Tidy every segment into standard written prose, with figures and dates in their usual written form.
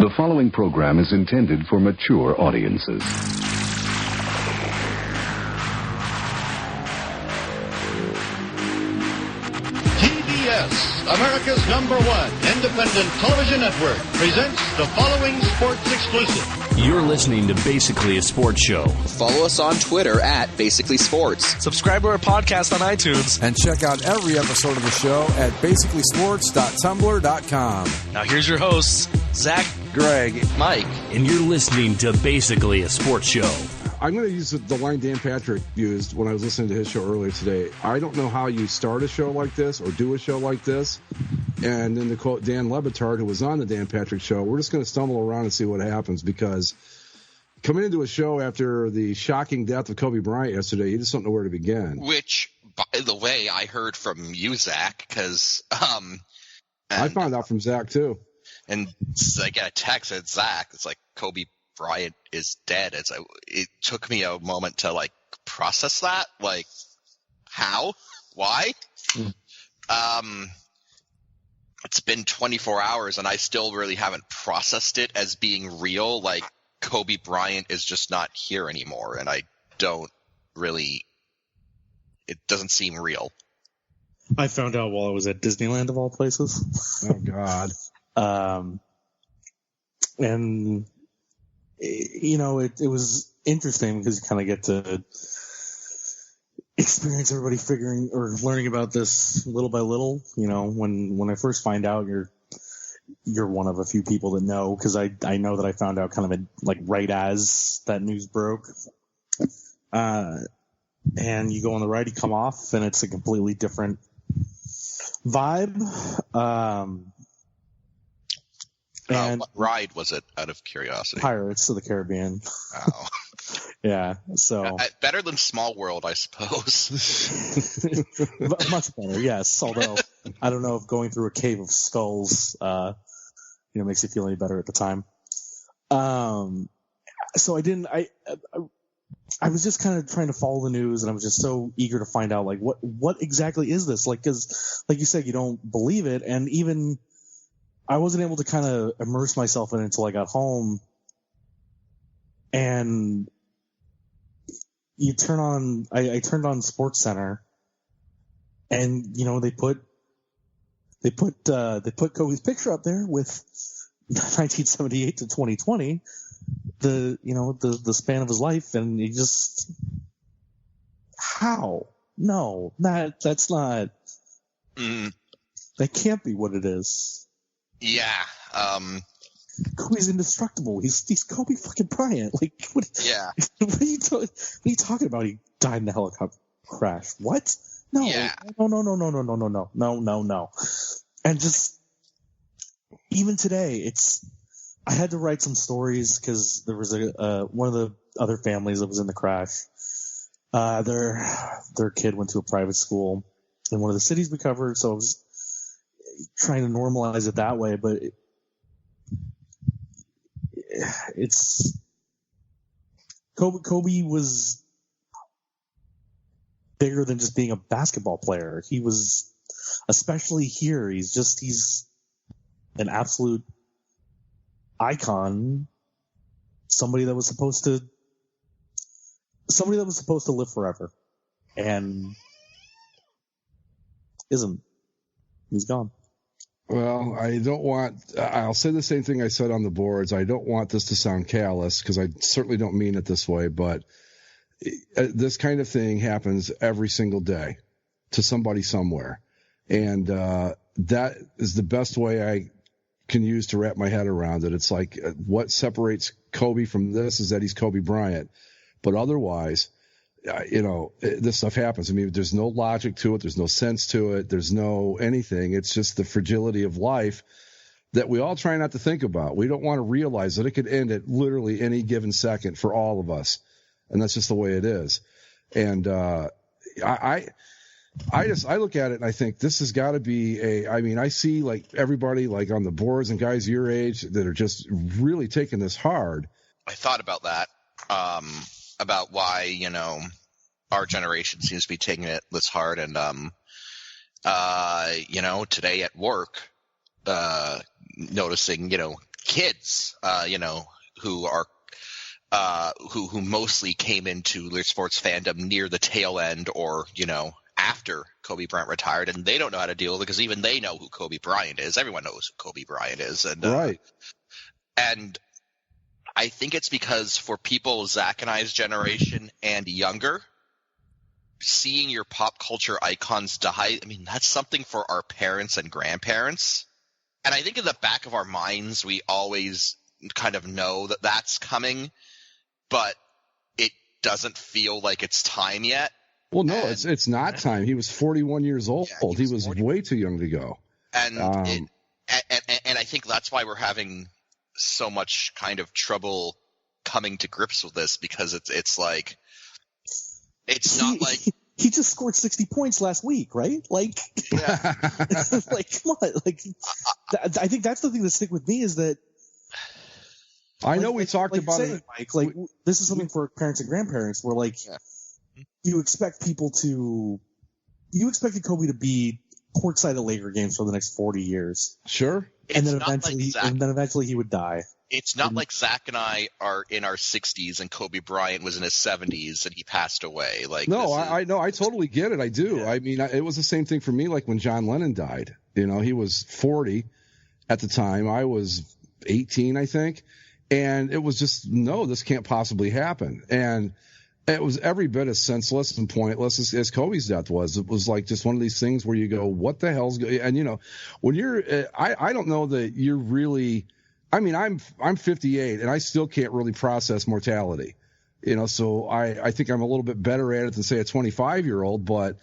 The following program is intended for mature audiences. TBS, America's #1 independent television network, presents the following sports exclusive. You're listening to Basically a Sports Show. Follow us on Twitter at Basically Sports. Subscribe to our podcast on iTunes. And check out every episode of the show at basicallysports.tumblr.com. Now here's your hosts, Zach, Greg, Mike. And you're listening to Basically a Sports Show. I'm going to use the line Dan Patrick used when I was listening to his show earlier today. I don't know how you start a show like this or do a show like this. And then to quote Dan Lebitard, who was on the Dan Patrick show, we're just going to stumble around and see what happens, because coming into a show after the shocking death of Kobe Bryant yesterday, you just don't know where to begin. Which, by the way, I heard from you, Zach, because I found out from Zach, too. And I get a text at Zach. It's like, Kobe Bryant is dead. It took me a moment to, process that. How? Why? It's been 24 hours, and I still really haven't processed it as being real. Kobe Bryant is just not here anymore, and I don't really – it doesn't seem real. I found out while I was at Disneyland, of all places. Oh, God. And, it was interesting because you kind of get to experience everybody figuring or learning about this little by little. When I first find out, you're one of a few people that know, because I know that I found out kind of right as that news broke. And you go on the ride, you come off, and it's a completely different vibe. And what ride was it, out of curiosity? Pirates of the Caribbean. Oh. Yeah, so better than Small World, I suppose. Much better, yes. Although I don't know if going through a cave of skulls, makes you feel any better at the time. So I didn't. I was just kind of trying to follow the news, and I was just so eager to find out, what exactly is this? Because, like you said, you don't believe it, and even I wasn't able to kind of immerse myself in it until I got home. And I turned on Sports Center, and they put Kobe's picture up there with 1978 to 2020, the span of his life, and you just, how? No, that's not. That can't be what it is. Yeah. Kobe's indestructible. He's Kobe fucking Bryant. What? Yeah. What are you talking about? He died in a helicopter crash. What? No. Yeah. No. And just even today, I had to write some stories because there was one of the other families that was in the crash. Their kid went to a private school in one of the cities we covered, so I was trying to normalize it that way, but it's Kobe was bigger than just being a basketball player. He was, especially here, he's an absolute icon. Somebody that was supposed to live forever, and isn't. He's gone. Well, I'll say the same thing I said on the boards. I don't want this to sound callous, because I certainly don't mean it this way, but this kind of thing happens every single day to somebody somewhere. And that is the best way I can use to wrap my head around it. It's what separates Kobe from this is that he's Kobe Bryant. But otherwise, this stuff happens. I mean, there's no logic to it. There's no sense to it. There's no anything. It's just the fragility of life that we all try not to think about. We don't want to realize that it could end at literally any given second for all of us. And that's just the way it is. And I look at it and I think this has got to be I see everybody on the boards and guys your age that are just really taking this hard. I thought about that. About why, our generation seems to be taking it this hard. And, today at work, noticing, kids, who are who mostly came into sports fandom near the tail end or, after Kobe Bryant retired, and they don't know how to deal with it because even they know who Kobe Bryant is. Everyone knows who Kobe Bryant is. And, right. And I think it's because for people Zach and I's generation and younger, seeing your pop culture icons die, I mean, that's something for our parents and grandparents. And I think in the back of our minds, we always kind of know that that's coming, but it doesn't feel like it's time yet. Well, no, it's not time. He was 41 years old. Yeah, he was way too young to go. And and I think that's why we're having so much kind of trouble coming to grips with this, because it's like it's not like he just scored 60 points last week, right? Like, yeah. Like, come on, like I think that's the thing that stick with me is that. I know we talked about it. Mike, this is something for parents and grandparents where, like, you expected Kobe to be courtside at Laker games for the next 40 years. Sure. And then eventually he would die. It's not like Zach and I are in our 60s and Kobe Bryant was in his 70s and he passed away. Like, no, I know. I totally get it. I do. Yeah. I mean, it was the same thing for me. Like when John Lennon died, he was 40 at the time. I was 18, I think. And it was just, no, this can't possibly happen. And it was every bit as senseless and pointless as Kobe's death was. It was like just one of these things where you go, what the hell's going on? And, when you're, I don't know that you're really, I mean, I'm 58 and I still can't really process mortality, so I think I'm a little bit better at it than say a 25-year-old, but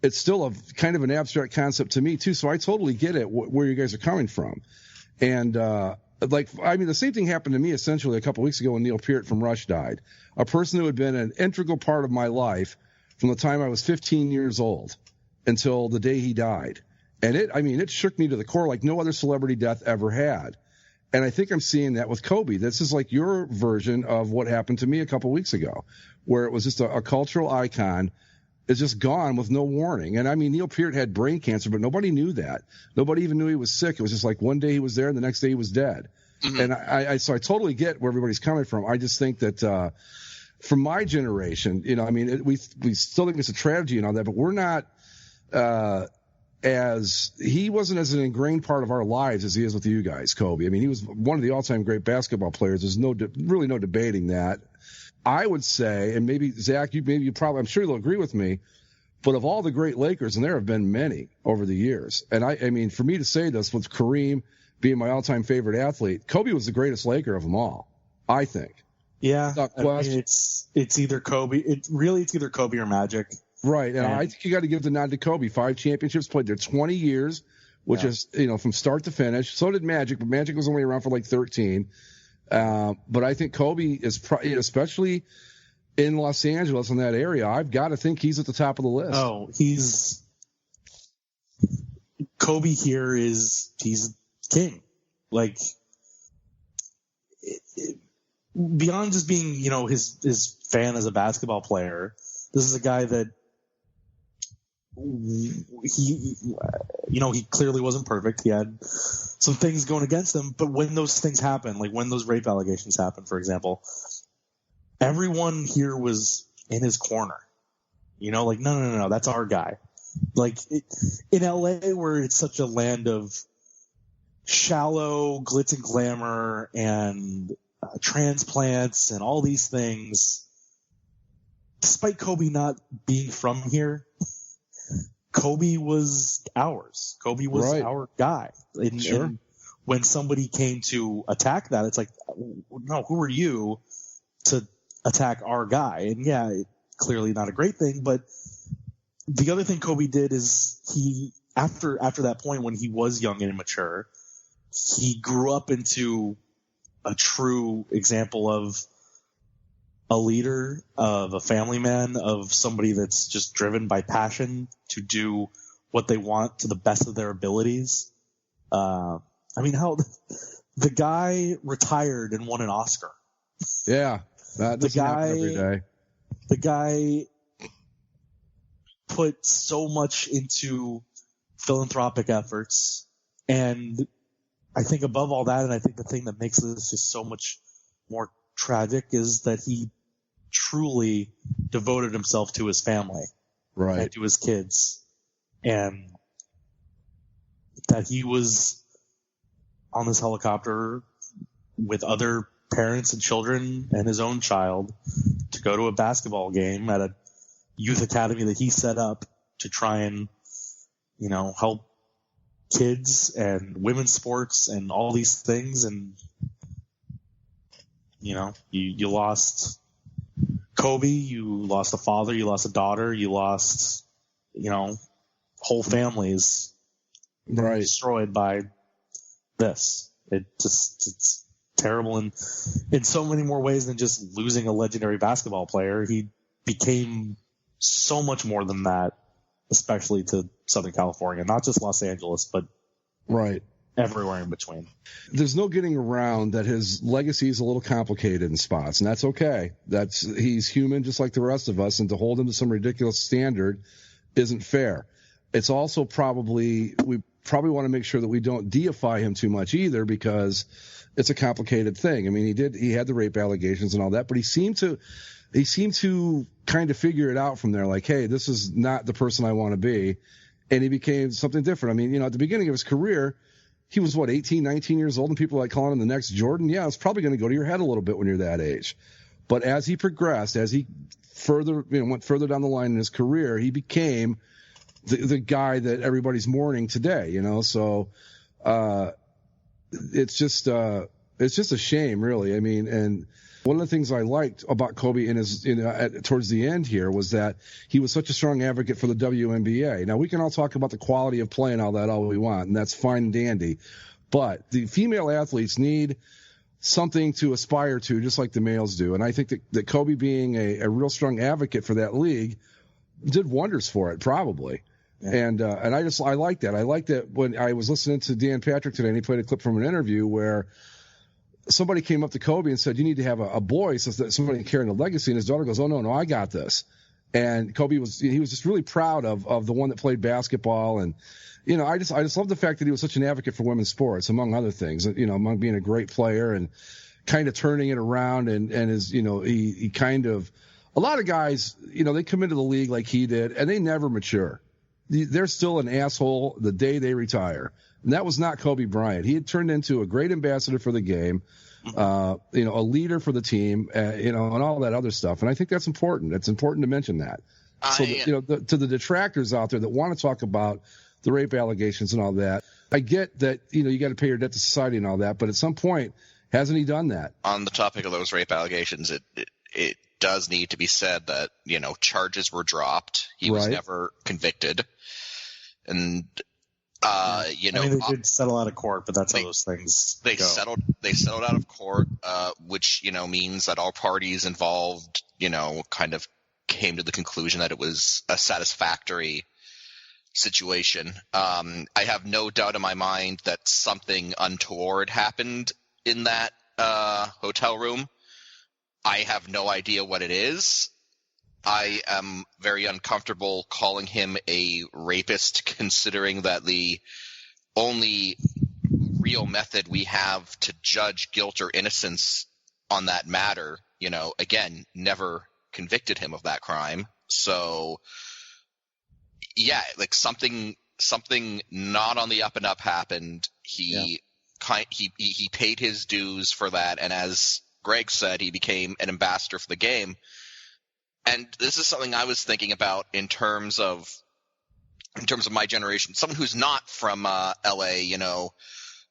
it's still a kind of an abstract concept to me too. So I totally get it where you guys are coming from. And, the same thing happened to me essentially a couple weeks ago when Neil Peart from Rush died. A person who had been an integral part of my life from the time I was 15 years old until the day he died. And it shook me to the core like no other celebrity death ever had. And I think I'm seeing that with Kobe. This is like your version of what happened to me a couple weeks ago, where it was just a cultural icon. It's just gone with no warning. And Neil Peart had brain cancer, but nobody knew that. Nobody even knew he was sick. It was just like one day he was there and the next day he was dead. Mm-hmm. And so I totally get where everybody's coming from. I just think that, from my generation, we still think it's a tragedy and all that, but we're not, he wasn't as an ingrained part of our lives as he is with you guys, Kobe. I mean, he was one of the all-time great basketball players. There's really no debating that. I would say, and maybe Zach, I'm sure you'll agree with me, but of all the great Lakers, and there have been many over the years, and I mean, for me to say this with Kareem being my all-time favorite athlete, Kobe was the greatest Laker of them all, I think. Yeah, it's either Kobe. It's either Kobe or Magic. Right, and I think you got to give the nod to Kobe. 5 championships, played there 20 years, which is from start to finish. So did Magic, but Magic was only around for like 13. But I think Kobe is, especially in Los Angeles in that area, I've got to think he's at the top of the list. Oh, Kobe here he's king. Like, beyond just being, his fan as a basketball player, this is a guy that he clearly wasn't perfect. He had some things going against him, but when those things happen, like when those rape allegations happen, for example, everyone here was in his corner. Like, no, that's our guy. Like in LA, where it's such a land of shallow glitz and glamour and transplants and all these things, despite Kobe not being from here, Kobe was ours. Kobe was our guy. And when somebody came to attack that, it's like, no, who are you to attack our guy? And clearly not a great thing. But the other thing Kobe did is he, after that point when he was young and immature, he grew up into a true example of a leader, of a family man, of somebody that's just driven by passion to do what they want to the best of their abilities. The guy retired and won an Oscar. Yeah, that doesn't happen every day. The guy put so much into philanthropic efforts and I think above all that, and I think the thing that makes this just so much more tragic is that he truly devoted himself to his family, right, and to his kids, and that he was on this helicopter with other parents and children and his own child to go to a basketball game at a youth academy that he set up to try and, help kids and women's sports and all these things. And, you lost Kobe, you lost a father, you lost a daughter, you lost, whole families destroyed by this. It's terrible in so many more ways than just losing a legendary basketball player. He became so much more than that, especially to Southern California, not just Los Angeles, but everywhere in between. There's no getting around that his legacy is a little complicated in spots, and that's okay. He's human just like the rest of us, and to hold him to some ridiculous standard isn't fair. It's also we probably want to make sure that we don't deify him too much either, because it's a complicated thing. I mean, he had the rape allegations and all that, but he seemed to kind of figure it out from there. Like, hey, this is not the person I want to be. And he became something different. I mean, at the beginning of his career, he was 18, 19 years old, and people like calling him the next Jordan. Yeah, it's probably going to go to your head a little bit when you're that age. But as he progressed, as he went further down the line in his career, he became the guy that everybody's mourning today, So, it's just a shame, really. I mean, and one of the things I liked about Kobe towards the end here was that he was such a strong advocate for the WNBA. Now, we can all talk about the quality of play and all that all we want, and that's fine and dandy. But the female athletes need something to aspire to, just like the males do. And I think that Kobe being a real strong advocate for that league did wonders for it, probably. Yeah. And I like that. I like that when I was listening to Dan Patrick today, and he played a clip from an interview where somebody came up to Kobe and said, you need to have a boy so that somebody can carry the legacy. And his daughter goes, oh, no, I got this. And Kobe was just really proud of the one that played basketball. And, I just love the fact that he was such an advocate for women's sports, among other things, among being a great player and kind of turning it around. And he kind of, a lot of guys, they come into the league like he did, and they never mature. They're still an asshole the day they retire. And that was not Kobe Bryant. He had turned into a great ambassador for the game, a leader for the team, and all that other stuff. And I think that's important. It's important to mention that. To the detractors out there that want to talk about the rape allegations and all that, I get that, you got to pay your debt to society and all that. But at some point, hasn't he done that? On the topic of those rape allegations, it does need to be said that, charges were dropped. He was never convicted. And, they did settle out of court, but that's how those things go. They settled out of court, which, means that all parties involved, kind of came to the conclusion that it was a satisfactory situation. I have no doubt in my mind that something untoward happened in that hotel room. I have no idea what it is. I am very uncomfortable calling him a rapist, considering that the only real method we have to judge guilt or innocence on that matter, again, never convicted him of that crime. So, yeah, like something not on the up and up happened. He paid his dues for that, and as Greg said, he became an ambassador for the game. And this is something I was thinking about in terms of my generation, someone who's not from LA,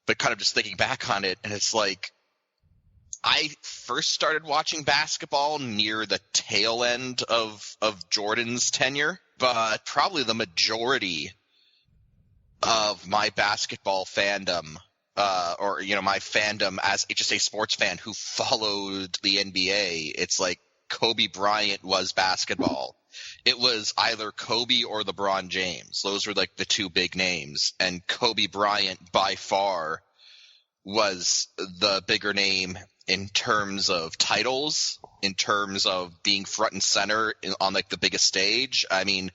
but kind of just thinking back on it. And it's like, I first started watching basketball near the tail end of Jordan's tenure, but probably the majority of my basketball fandom, my fandom as just a sports fan who followed the NBA, it's like, Kobe Bryant was basketball. It was either Kobe or LeBron James. Those were like the two big names. And Kobe Bryant by far was the bigger name in terms of titles, in terms of being front and center on like the biggest stage. I mean,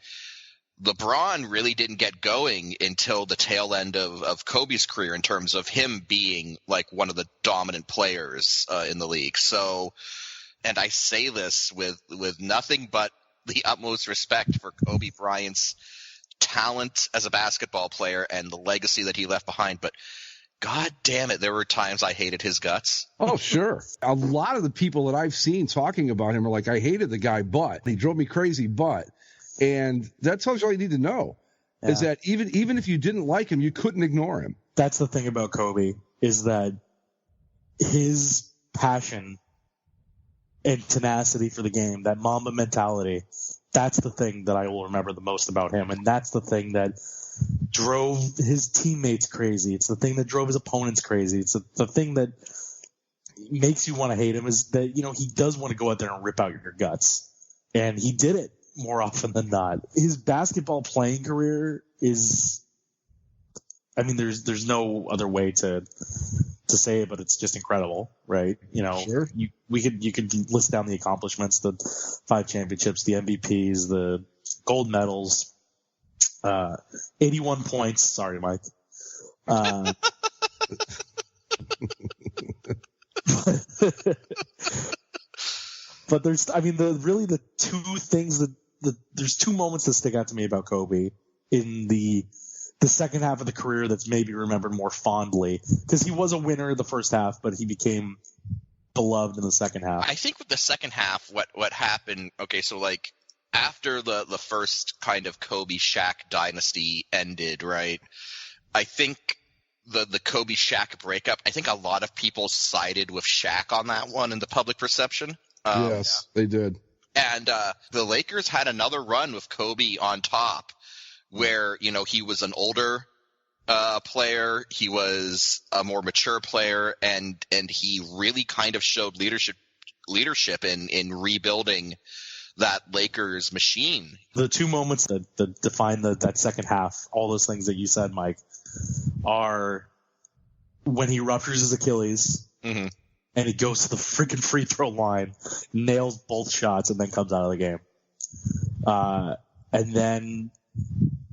LeBron really didn't get going until the tail end of Kobe's career in terms of him being like one of the dominant players in the league. So, and I say this with nothing but the utmost respect for Kobe Bryant's talent as a basketball player and the legacy that he left behind. But God damn it, there were times I hated his guts. Oh, sure. A lot of the people that I've seen talking about him are like, I hated the guy, but he drove me crazy, but. And that tells you all you need to know, is that even if you didn't like him, you couldn't ignore him. That's the thing about Kobe, is that his passion and tenacity for the game, that Mamba mentality, that's the thing that I will remember the most about him. And that's the thing that drove his teammates crazy. It's the thing that drove his opponents crazy. It's the thing that makes you want to hate him, is that, you know, he does want to go out there and rip out your guts. And he did it more often than not. His basketball playing career is, I mean, there's no other way to say it, but it's just incredible, right? You know, sure. You could list down the accomplishments, the 5 championships, the MVPs, the gold medals, 81 points. Sorry, Mike. But there's, I mean, the two things that there's two moments that stick out to me about Kobe in the second half of the career that's maybe remembered more fondly, because he was a winner the first half, but he became beloved in the second half. I think with the second half, what happened? Okay, so like after the first kind of Kobe Shaq dynasty ended, right? I think the Kobe Shaq breakup, I think a lot of people sided with Shaq on that one in the public perception. Yes, they did. And the Lakers had another run with Kobe on top, where, you know, he was an older player, he was a more mature player, and he really kind of showed leadership in rebuilding that Lakers machine. The two moments that define that second half, all those things that you said, Mike, are when he ruptures his Achilles. Mm-hmm. And he goes to the freaking free throw line, nails both shots, and then comes out of the game. And then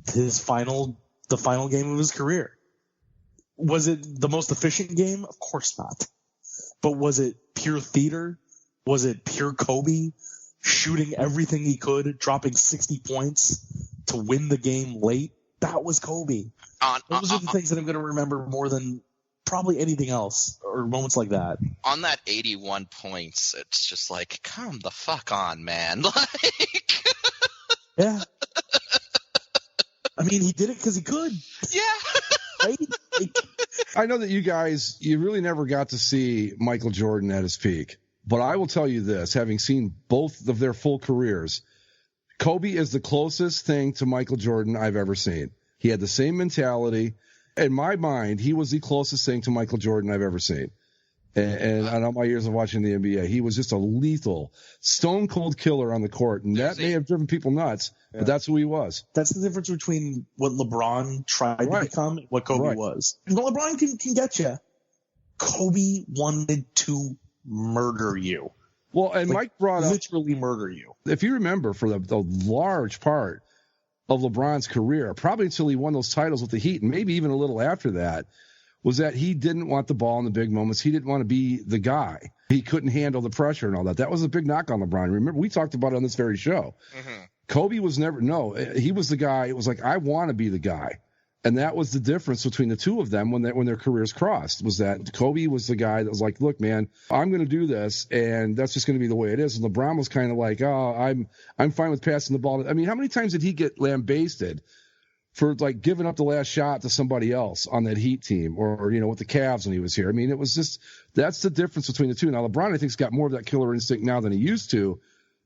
the final game of his career. Was it the most efficient game? Of course not. But was it pure theater? Was it pure Kobe shooting everything he could, dropping 60 points to win the game late? That was Kobe. Those are the things that I'm going to remember more than probably anything else, or moments like that. On that 81 points, it's just like, come the fuck on, man. Like, yeah. I mean, he did it because he could. Yeah. Right? I know that you really never got to see Michael Jordan at his peak, but I will tell you this, having seen both of their full careers, Kobe is the closest thing to Michael Jordan I've ever seen. He had the same mentality. In my mind, he was the closest thing to Michael Jordan I've ever seen. And on all my years of watching the NBA, he was just a lethal, stone-cold killer on the court. And that may have driven people nuts, but that's who he was. That's the difference between what LeBron tried to become and what Kobe was. Well, LeBron can get you. Kobe wanted to murder you. Well, and Mike brought up... Literally murder you. If you remember, for the large part of LeBron's career, probably until he won those titles with the Heat, and maybe even a little after that, was that he didn't want the ball in the big moments. He didn't want to be the guy. He couldn't handle the pressure and all that. That was a big knock on LeBron. Remember, we talked about it on this very show. Mm-hmm. Kobe was never, he was the guy. It was like, I want to be the guy. And that was the difference between the two of them when their careers crossed, was that Kobe was the guy that was like, look, man, I'm going to do this, and that's just going to be the way it is. And LeBron was kind of like, oh, I'm fine with passing the ball. I mean, how many times did he get lambasted for like giving up the last shot to somebody else on that Heat team, or, you know, with the Cavs when he was here? I mean, it was just, that's the difference between the two. Now, LeBron, I think, has got more of that killer instinct now than he used to,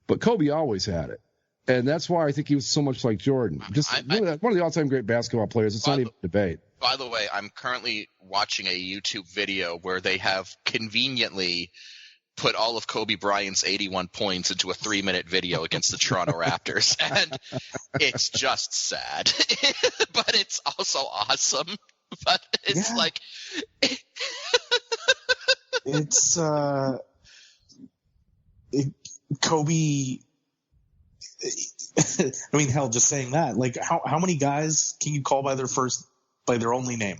but Kobe always had it. And that's why I think he was so much like Jordan. Just one of the all-time great basketball players. It's not even a debate. By the way, I'm currently watching a YouTube video where they have conveniently put all of Kobe Bryant's 81 points into a 3-minute video against the Toronto Raptors. And it's just sad. But it's also awesome. But it's like... It's Kobe... I mean, hell, just saying that. Like, how many guys can you call by their only name?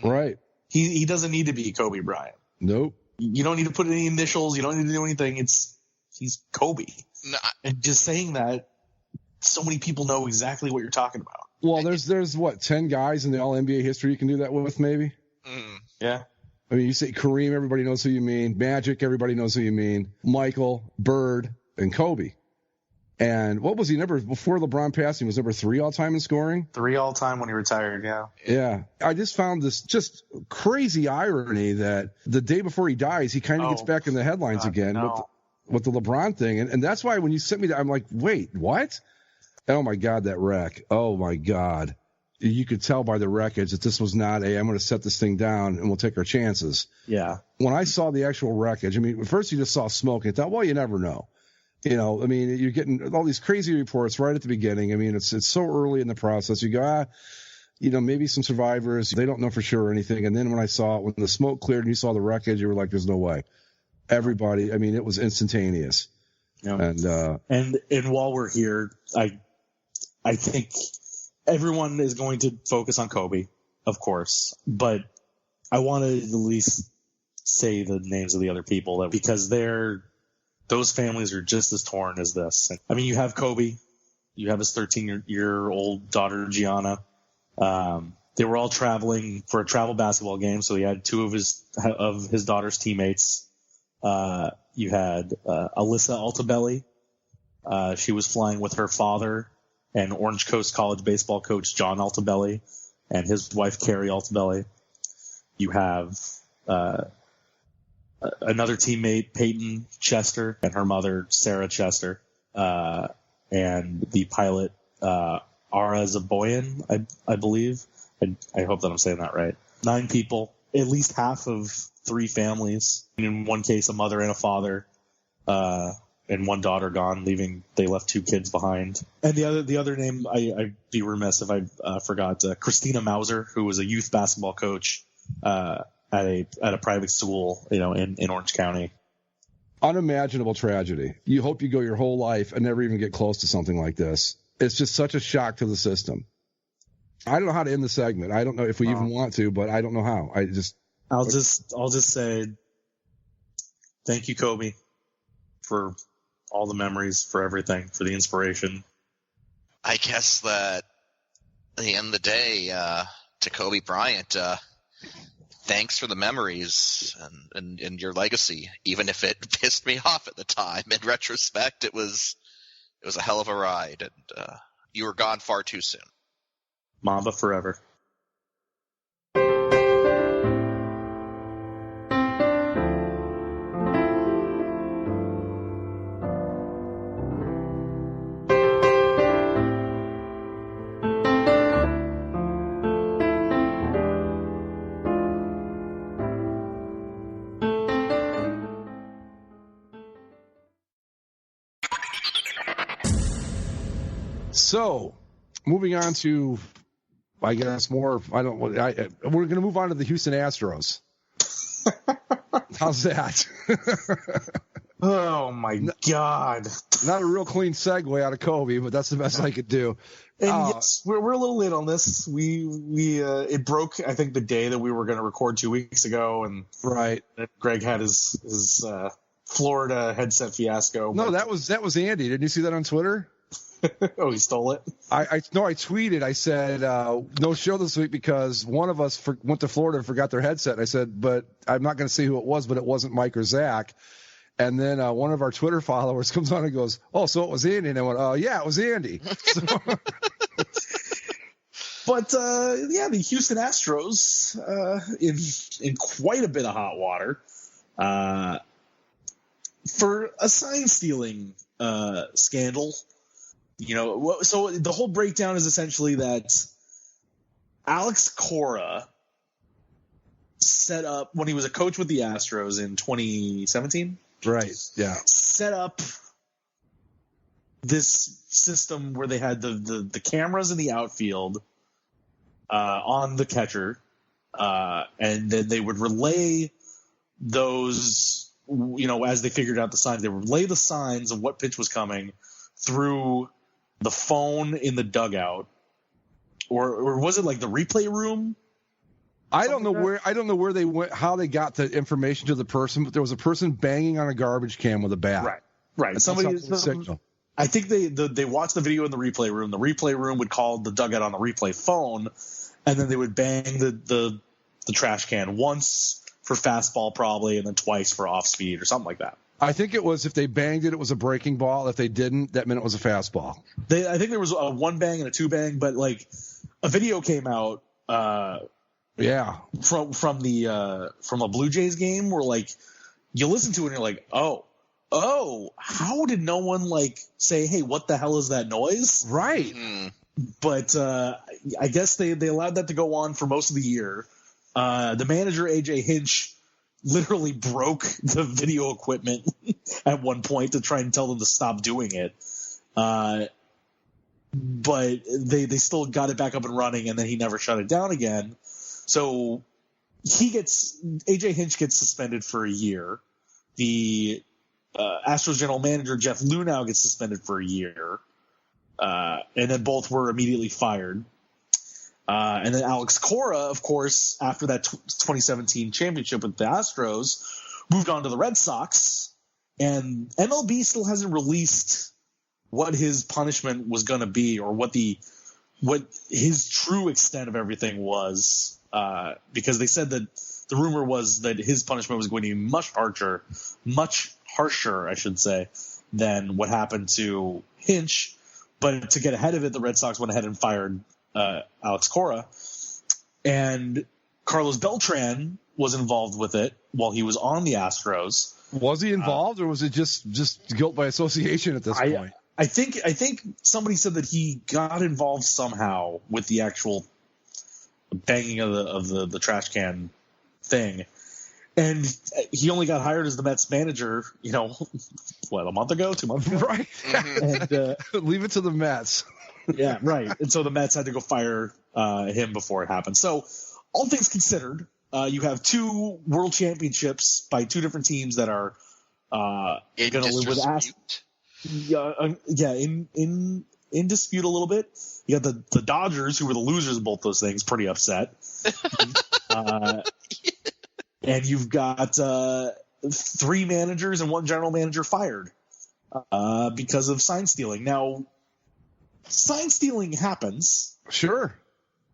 Right. He doesn't need to be Kobe Bryant. Nope. You don't need to put any initials. You don't need to do anything. He's Kobe. No, And just saying that, so many people know exactly what you're talking about. Well, there's what, 10 guys in the All NBA history you can do that with, maybe? Yeah. I mean, you say Kareem, everybody knows who you mean. Magic, everybody knows who you mean. Michael, Bird, and Kobe. And what was he, before LeBron passed, he was number 3 all-time in scoring? 3 all-time when he retired, yeah. Yeah. I just found this just crazy irony that the day before he dies, he kind of gets back in the headlines again with the LeBron thing. And that's why when you sent me that, I'm like, wait, what? Oh, my God, that wreck. Oh, my God. You could tell by the wreckage that this was not I'm going to set this thing down and we'll take our chances. Yeah. When I saw the actual wreckage, I mean, at first you just saw smoke and thought, well, you never know. You know, I mean, you're getting all these crazy reports right at the beginning. I mean, it's so early in the process. You go, maybe some survivors, they don't know for sure or anything. And then when the smoke cleared and you saw the wreckage, you were like, there's no way. Everybody, I mean, it was instantaneous. Yeah. And while we're here, I think everyone is going to focus on Kobe, of course, but I want to at least say the names of the other people because those families are just as torn as this. I mean, you have Kobe, you have his 13-year-old daughter, Gianna. They were all traveling for a travel basketball game. So he had 2 of his daughter's teammates. You had, Alyssa Altabelli. She was flying with her father and Orange Coast College baseball coach, John Altabelli, and his wife, Carrie Altabelli. You have, another teammate, Peyton Chester, and her mother, Sarah Chester, and the pilot, Ara Zaboyan, I believe. I hope that I'm saying that right. 9 people, at least half of 3 families. In one case, a mother and a father, and 1 daughter gone, they left 2 kids behind. And the other name, I'd be remiss if I forgot, Christina Mauser, who was a youth basketball coach, at a private school, in Orange County. Unimaginable tragedy. You hope you go your whole life and never even get close to something like this. It's just such a shock to the system. I don't know how to end the segment. I don't know if we even want to, but I don't know how. I'll just say thank you, Kobe, for all the memories, for everything, for the inspiration. I guess that at the end of the day, to Kobe Bryant, thanks for the memories and your legacy, even if it pissed me off at the time. In retrospect, it was a hell of a ride, and you were gone far too soon. Mamba forever. So, moving on to, I guess, we're going to move on to the Houston Astros. How's that? Oh, my God. Not a real clean segue out of Kobe, but that's the best I could do. And yes, we're a little late on this. It broke, I think, the day that we were going to record 2 weeks ago, and right. Greg had his Florida headset fiasco. No, that was Andy. Didn't you see that on Twitter? Oh, he stole it? I tweeted. I said, no show this week because one of us went to Florida and forgot their headset. I said, but I'm not going to say who it was, but it wasn't Mike or Zach. And then one of our Twitter followers comes on and goes, oh, so it was Andy. And I went, oh, yeah, it was Andy. But, the Houston Astros in quite a bit of hot water for a sign-stealing scandal. So the whole breakdown is essentially that Alex Cora set up, when he was a coach with the Astros in 2017. Right, yeah. Set up this system where they had the cameras in the outfield on the catcher, and then they would relay those, as they figured out the signs, they would relay the signs of what pitch was coming through the phone in the dugout, or was it like the replay room? I don't know where they went, how they got the information to the person, but there was a person banging on a garbage can with a bat. Right. Signal. I think they watched the video in the replay room. The replay room would call the dugout on the replay phone, and then they would bang the trash can once for fastball probably, and then twice for off speed or something like that. I think it was, if they banged it, it was a breaking ball. If they didn't, that meant it was a fastball. I think there was a 1 bang and a 2 bang, but like a video came out. From a Blue Jays game where like you listen to it and you're like, oh, how did no one like say, hey, what the hell is that noise? Right. But I guess they allowed that to go on for most of the year. The manager, AJ Hinch, literally broke the video equipment at one point to try and tell them to stop doing it. But they still got it back up and running, and then he never shut it down again. So AJ Hinch gets suspended for a year. The Astros general manager, Jeff Lunau, gets suspended for a year. And then both were immediately fired. And then Alex Cora, of course, after that 2017 championship with the Astros, moved on to the Red Sox. And MLB still hasn't released what his punishment was going to be, or what his true extent of everything was. Because they said that the rumor was that his punishment was going to be much harsher, I should say, than what happened to Hinch. But to get ahead of it, the Red Sox went ahead and fired Alex Cora. And Carlos Beltran was involved with it while he was on the Astros. Was he involved, or was it just guilt by association at this point? I think somebody said that he got involved somehow with the actual banging of the trash can thing. And he only got hired as the Mets manager, a month ago, 2 months ago? Right. And, leave it to the Mets. Yeah, right. And so the Mets had to go fire him before it happened. So all things considered, you have 2 world championships by 2 different teams that are going to live with Astros. In dispute a little bit. You got the Dodgers, who were the losers of both those things, pretty upset. And you've got 3 managers and 1 general manager fired because of sign stealing. Now, sign stealing happens. Sure.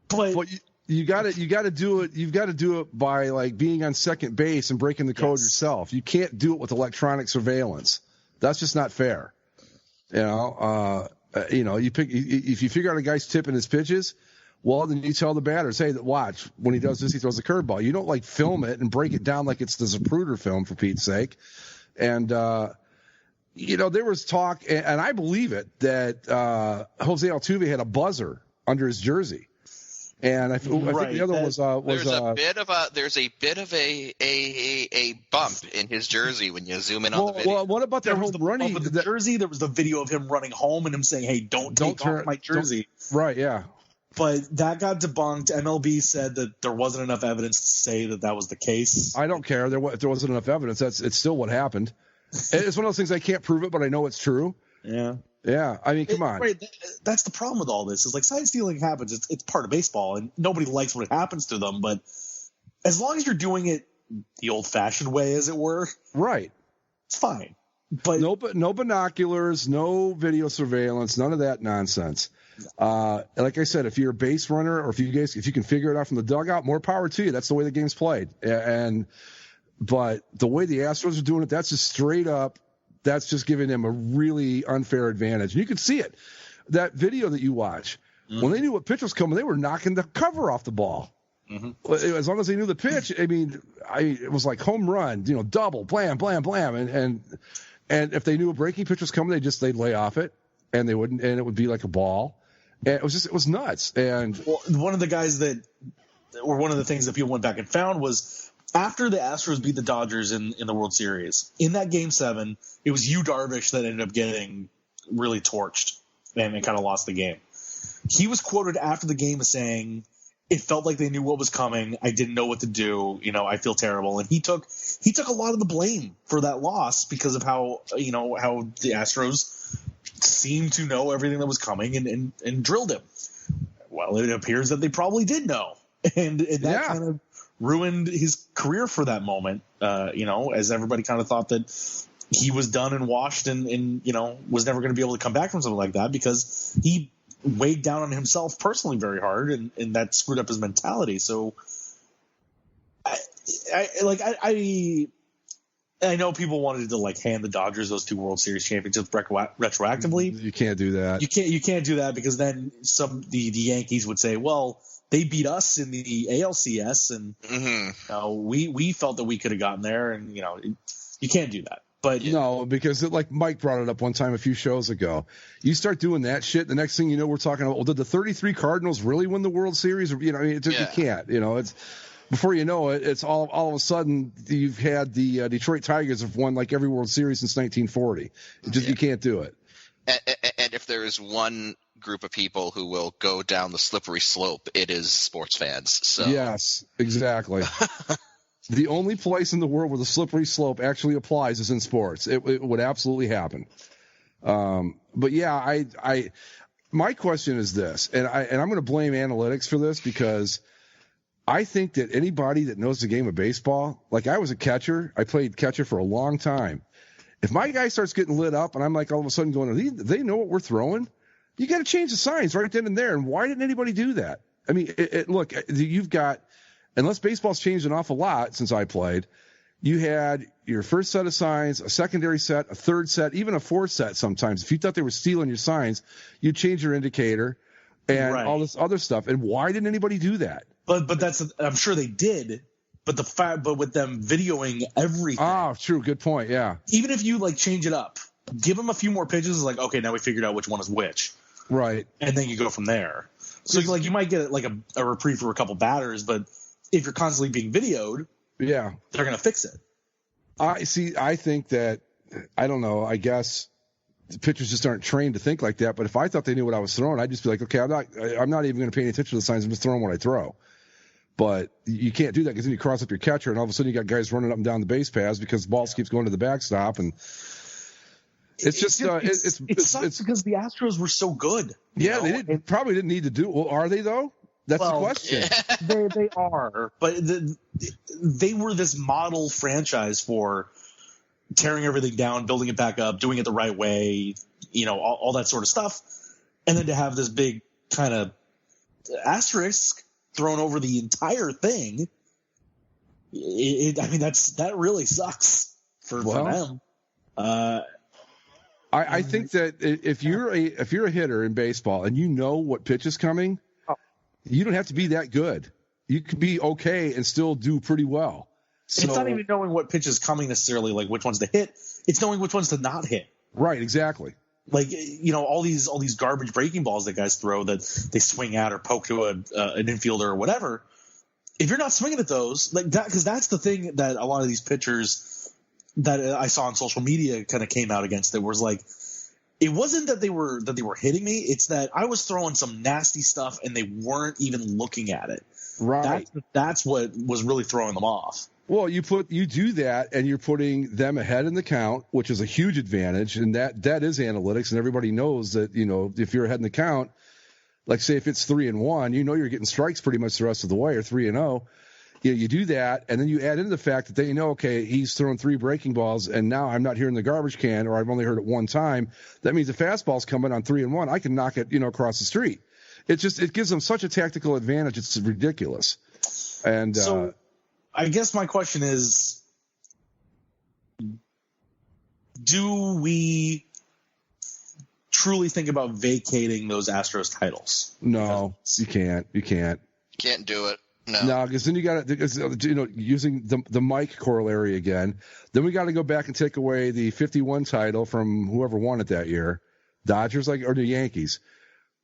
But you got to do it. You've got to do it by like being on second base and breaking the code yourself. You can't do it with electronic surveillance. That's just not fair. If you figure out a guy's tipping his pitches, well, then you tell the batters, hey, watch, when he does this, he throws the curveball. You don't like film it and break it down like it's the Zapruder film, for Pete's sake. And, there was talk, and I believe it, that Jose Altuve had a buzzer under his jersey. And I think the other was there's a bit of a bump in his jersey when you zoom in on the video. Well, what about that whole running with the jersey? There was the video of him running home and him saying, "Hey, don't take off my jersey." Right? Yeah. But that got debunked. MLB said that there wasn't enough evidence to say that was the case. I don't care. If there wasn't enough evidence, it's still what happened. It's one of those things I can't prove it, but I know it's true. Yeah. Yeah, I mean, come on. Right, that's the problem with all this. Is like sign stealing happens. It's part of baseball, and nobody likes when it happens to them. But as long as you're doing it the old-fashioned way, as it were, right, it's fine. But no binoculars, no video surveillance, none of that nonsense. Like I said, if you're a base runner, or if you can figure it out from the dugout, more power to you. That's the way the game's played. But the way the Astros are doing it, that's just straight up. That's just giving them a really unfair advantage. And you can see it. That video that you watch, when they knew what pitch was coming, they were knocking the cover off the ball. Mm-hmm. As long as they knew the pitch, I mean, it was like home run, double, blam, blam, blam. And if they knew a breaking pitch was coming, they'd lay off it, and they wouldn't, and it would be like a ball. And it was nuts. And one of the things that people went back and found was, after the Astros beat the Dodgers in the World Series, in that Game 7, it was Yu Darvish that ended up getting really torched and kind of lost the game. He was quoted after the game as saying, "It felt like they knew what was coming. I didn't know what to do. I feel terrible." And he took a lot of the blame for that loss because of how the Astros seemed to know everything that was coming and drilled him. Well, it appears that they probably did know, and that kind of ruined his career for that moment. As everybody kind of thought that he was done and washed and was never going to be able to come back from something like that because he weighed down on himself personally very hard, and that screwed up his mentality. So I know people wanted to hand the Dodgers those 2 World Series championships retroactively. You can't do that. You can't do that because then the Yankees would say, well, they beat us in the ALCS, and we felt that we could have gotten there, and you can't do that. But no, because like Mike brought it up one time a few shows ago. You start doing that shit, the next thing you know, we're talking about, well, did the 33 Cardinals really win the World Series? Or, you can't. It's before you know it, it's all of a sudden you've had the Detroit Tigers have won like every World Series since 1940. You can't do it. And if there is one group of people who will go down the slippery slope, it is sports fans. So yes, exactly. The only place in the world where the slippery slope actually applies is in sports. It would absolutely happen. But yeah, my question is this, and I'm going to blame analytics for this because I think that anybody that knows the game of baseball, like I was a catcher, I played catcher for a long time. If my guy starts getting lit up and I'm like all of a sudden going, they know what we're throwing? You got to change the signs right then and there. And why didn't anybody do that? I mean, look, you've got, unless baseball's changed an awful lot since I played, you had your first set of signs, a secondary set, a third set, even a fourth set sometimes. If you thought they were stealing your signs, you'd change your indicator and all this other stuff. And why didn't anybody do that? But I'm sure they did. But with them videoing everything. Oh, true. Good point. Yeah. Even if you change it up, give them a few more pitches. Like, okay, now we figured out which one is which. Right. And then you go from there. So you might get a reprieve for a couple batters, but if you're constantly being videoed, they're going to fix it. I think that, I don't know, I guess the pitchers just aren't trained to think like that. But if I thought they knew what I was throwing, I'd just be like, okay, I'm not even going to pay any attention to the signs. I'm just throwing what I throw. But you can't do that because then you cross up your catcher and all of a sudden you got guys running up and down the base paths because the ball keeps going to the backstop. And it's just, it sucks because the Astros were so good. Yeah, they probably didn't need to do. Well, are they though? That's the question. They are, but they were this model franchise for tearing everything down, building it back up, doing it the right way, all that sort of stuff. And then to have this big kind of asterisk thrown over the entire thing, that really sucks for them. I think that if you're a hitter in baseball and you know what pitch is coming, you don't have to be that good. You could be okay and still do pretty well. So, it's not even knowing what pitch is coming necessarily, like which ones to hit. It's knowing which ones to not hit. Right, exactly. Like, all these garbage breaking balls that guys throw that they swing at or poke to an infielder or whatever. If you're not swinging at those, like that, because that's the thing that a lot of these pitchers that I saw on social media kind of came out against. It was like, it wasn't that they were hitting me. It's that I was throwing some nasty stuff and they weren't even looking at it. Right. That's what was really throwing them off. Well, you do that and you're putting them ahead in the count, which is a huge advantage. And that is analytics. And everybody knows that, if you're ahead in the count, like say if it's 3-1, you're getting strikes pretty much the rest of the way, or 3-0. You do that, and then you add in the fact that they know, okay, he's throwing 3 breaking balls, and now I'm not hearing the garbage can, or I've only heard it one time. That means the fastball's coming on 3-1. I can knock it, across the street. It gives them such a tactical advantage. It's ridiculous. And so, I guess my question is, do we truly think about vacating those Astros titles? No, you can't. You can't. Can't do it. No, because then you got to, using the Mike corollary again, then we got to go back and take away the 51 title from whoever won it that year, Dodgers or the Yankees.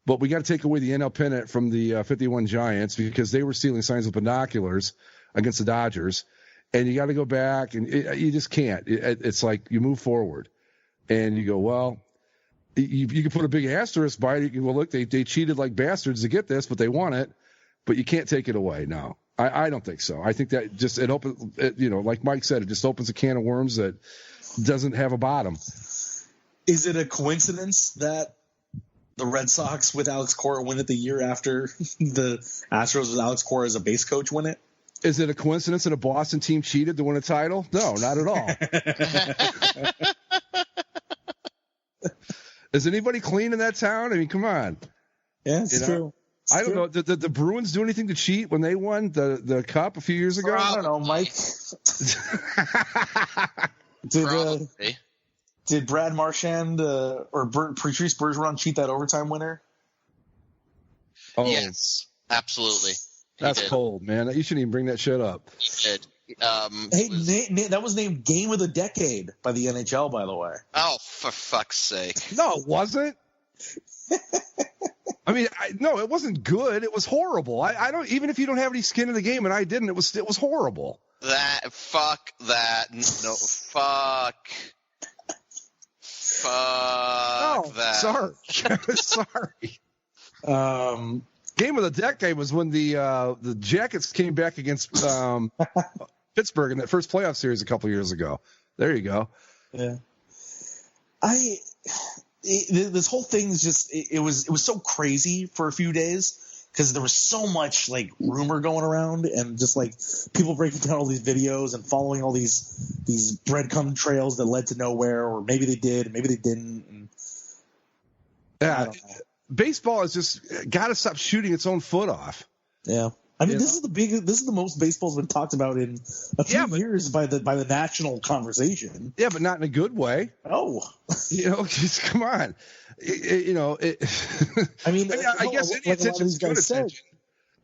But we got to take away the NL pennant from the 51 Giants because they were stealing signs with binoculars against the Dodgers. And you got to go back and you just can't. It's like you move forward and you go, well, you can put a big asterisk by it. You can, well, look, they cheated like bastards to get this, but they won it. But you can't take it away. No, I don't think so. I think that just it opens, like Mike said, it just opens a can of worms that doesn't have a bottom. Is it a coincidence that the Red Sox with Alex Cora win it the year after the Astros with Alex Cora as a base coach win it? Is it a coincidence that a Boston team cheated to win a title? No, not at all. Is anybody clean in that town? I mean, come on. Yeah, it's true. I don't know. Did the Bruins do anything to cheat when they won the Cup a few years ago? I don't know, Mike. Did Brad Marchand or Patrice Bergeron cheat that overtime winner? Oh, yes, absolutely. That's cold, man. You shouldn't even bring that shit up. He did. That was named Game of the Decade by the NHL, by the way. Oh, for fuck's sake! No, it wasn't. I mean, no, it wasn't good. It was horrible. I don't, even if you don't have any skin in the game, and I didn't, it was horrible. Fuck that. No, fuck that. Sorry. Game of the decade was when the Jackets came back against Pittsburgh in that first playoff series a couple years ago. There you go. Yeah. This whole thing is just it was so crazy for a few days because there was so much like rumor going around and just like people breaking down all these videos and following all these breadcrumb trails that led to nowhere, or maybe they did, maybe they didn't. And I don't know. Baseball has just got to stop shooting its own foot off. Yeah. I mean, this is the most baseball's been talked about in a few years by the national conversation. Yeah, but not in a good way. Oh, just come on. I guess attention's good attention.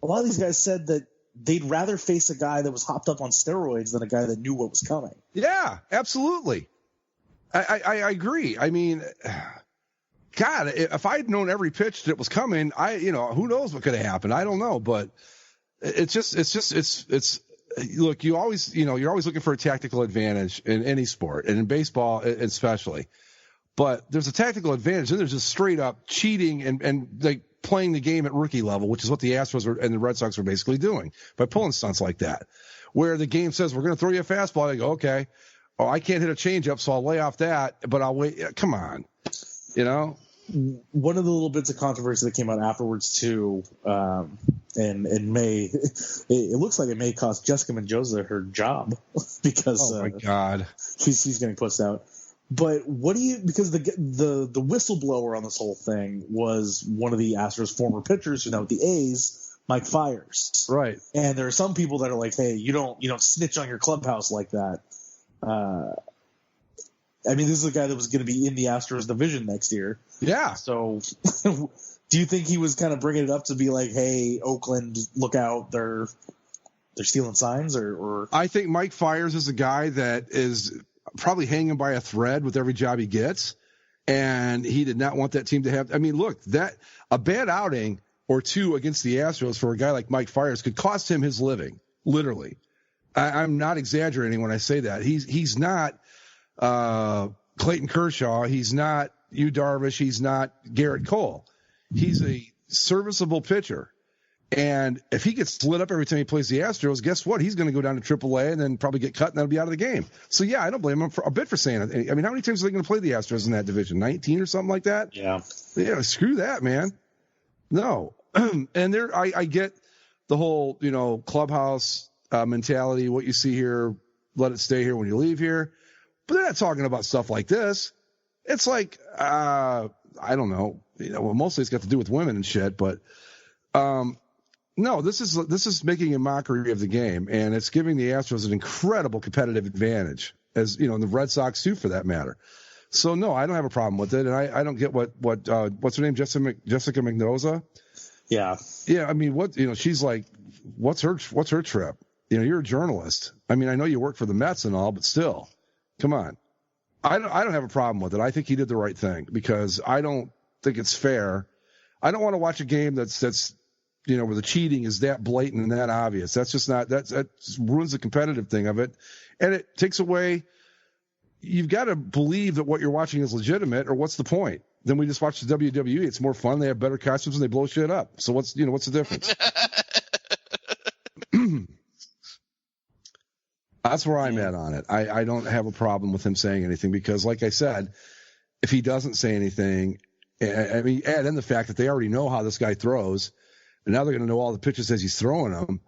A lot of these guys said that they'd rather face a guy that was hopped up on steroids than a guy that knew what was coming. Yeah, absolutely. I agree. I mean, God, if I'd known every pitch that was coming, who knows what could have happened? I don't know, but it's look, you're always looking for a tactical advantage in any sport, and in baseball especially. But there's a tactical advantage, and there's just straight up cheating and like playing the game at rookie level, which is what the Astros and the Red Sox were basically doing by pulling stunts like that, where the game says we're going to throw you a fastball. I go, okay, I can't hit a changeup, so I'll lay off that, but I'll wait. Come on, One of the little bits of controversy that came out afterwards too, and it looks like it may cost Jessica Mendoza her job because oh my God, she's getting pushed out. But because the whistleblower on this whole thing was one of the Astros former pitchers who's now with the A's, Mike Fiers. Right. And there are some people that are like, hey, you don't snitch on your clubhouse like that. I mean, this is a guy that was going to be in the Astros division next year. Yeah. So do you think he was kind of bringing it up to be like, hey, Oakland, look out, they're stealing signs or? I think Mike Fiers is a guy that is probably hanging by a thread with every job he gets. And he did not want that team to have, I mean, look, a bad outing or two against the Astros for a guy like Mike Fiers could cost him his living, literally. I'm not exaggerating when I say that. He's not Clayton Kershaw. He's not Yu Darvish. He's not Garrett Cole. He's a serviceable pitcher. And if he gets lit up every time he plays the Astros, guess what? He's going to go down to AAA and then probably get cut and that'll be out of the game. So, yeah, I don't blame him a bit for saying it. I mean, how many times are they going to play the Astros in that division? 19 or something like that? Yeah. Yeah, screw that, man. No. And I get the whole, clubhouse mentality, what you see here, let it stay here when you leave here. But they're not talking about stuff like this. It's like, I don't know. Mostly it's got to do with women and shit, but no, this is making a mockery of the game, and it's giving the Astros an incredible competitive advantage, as and the Red Sox too, for that matter. So no, I don't have a problem with it, and I don't get what what's her name, Jessica Mendoza? Yeah. Yeah, I mean, she's like, what's her trip? You're a journalist. I mean, I know you work for the Mets and all, but still, come on. I don't have a problem with it. I think he did the right thing because I don't think it's fair. I don't want to watch a game that's where the cheating is that blatant and that obvious. That's just not, that just ruins the competitive thing of it. And it takes away, you've got to believe that what you're watching is legitimate, or what's the point? Then we just watch the WWE. It's more fun. They have better costumes and they blow shit up. So what's the difference? That's where I'm at on it. I don't have a problem with him saying anything because, like I said, if he doesn't say anything, I mean, add in the fact that they already know how this guy throws, and now they're going to know all the pitches as he's throwing them.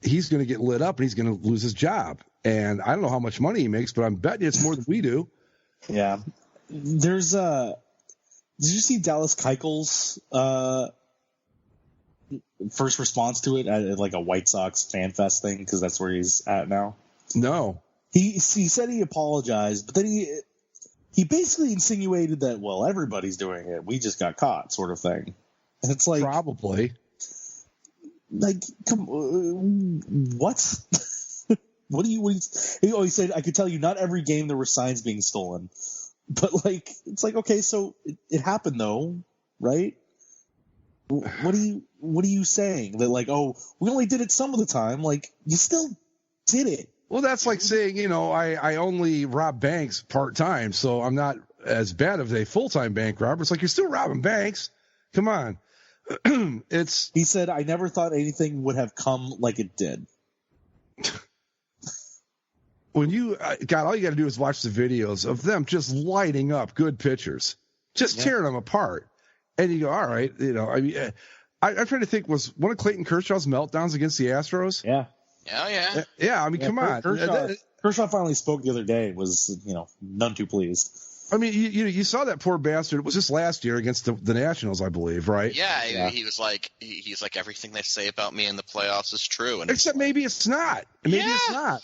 He's going to get lit up, and he's going to lose his job. And I don't know how much money he makes, but I'm betting it's more than we do. Yeah. There's did you see Dallas Keuchel's first response to it at like a White Sox fan fest thing? Because that's where he's at now. No. He said he apologized, but then he basically insinuated that, well, everybody's doing it. We just got caught, sort of thing. And it's like, probably. Like, come, what? What do you? He said, I could tell you, not every game there were signs being stolen, but like, it's like, okay, so it happened though, right? What are you saying that like, oh, we only did it some of the time? Like, you still did it. Well, that's like saying, I only rob banks part-time, so I'm not as bad of a full-time bank robber. It's like, you're still robbing banks. Come on. He said, I never thought anything would have come like it did. When all you got to do is watch the videos of them just lighting up good pitchers, just tearing them apart. And you go, all right, I mean, I'm trying to think, was one of Clayton Kershaw's meltdowns against the Astros? Yeah. Oh, yeah. Yeah, I mean, come on. Kershaw finally spoke the other day, was, none too pleased. I mean, you saw that poor bastard. It was just last year against the Nationals, I believe, right? Yeah, he was like, he's like, everything they say about me in the playoffs is true. And except maybe it's not. Maybe it's not,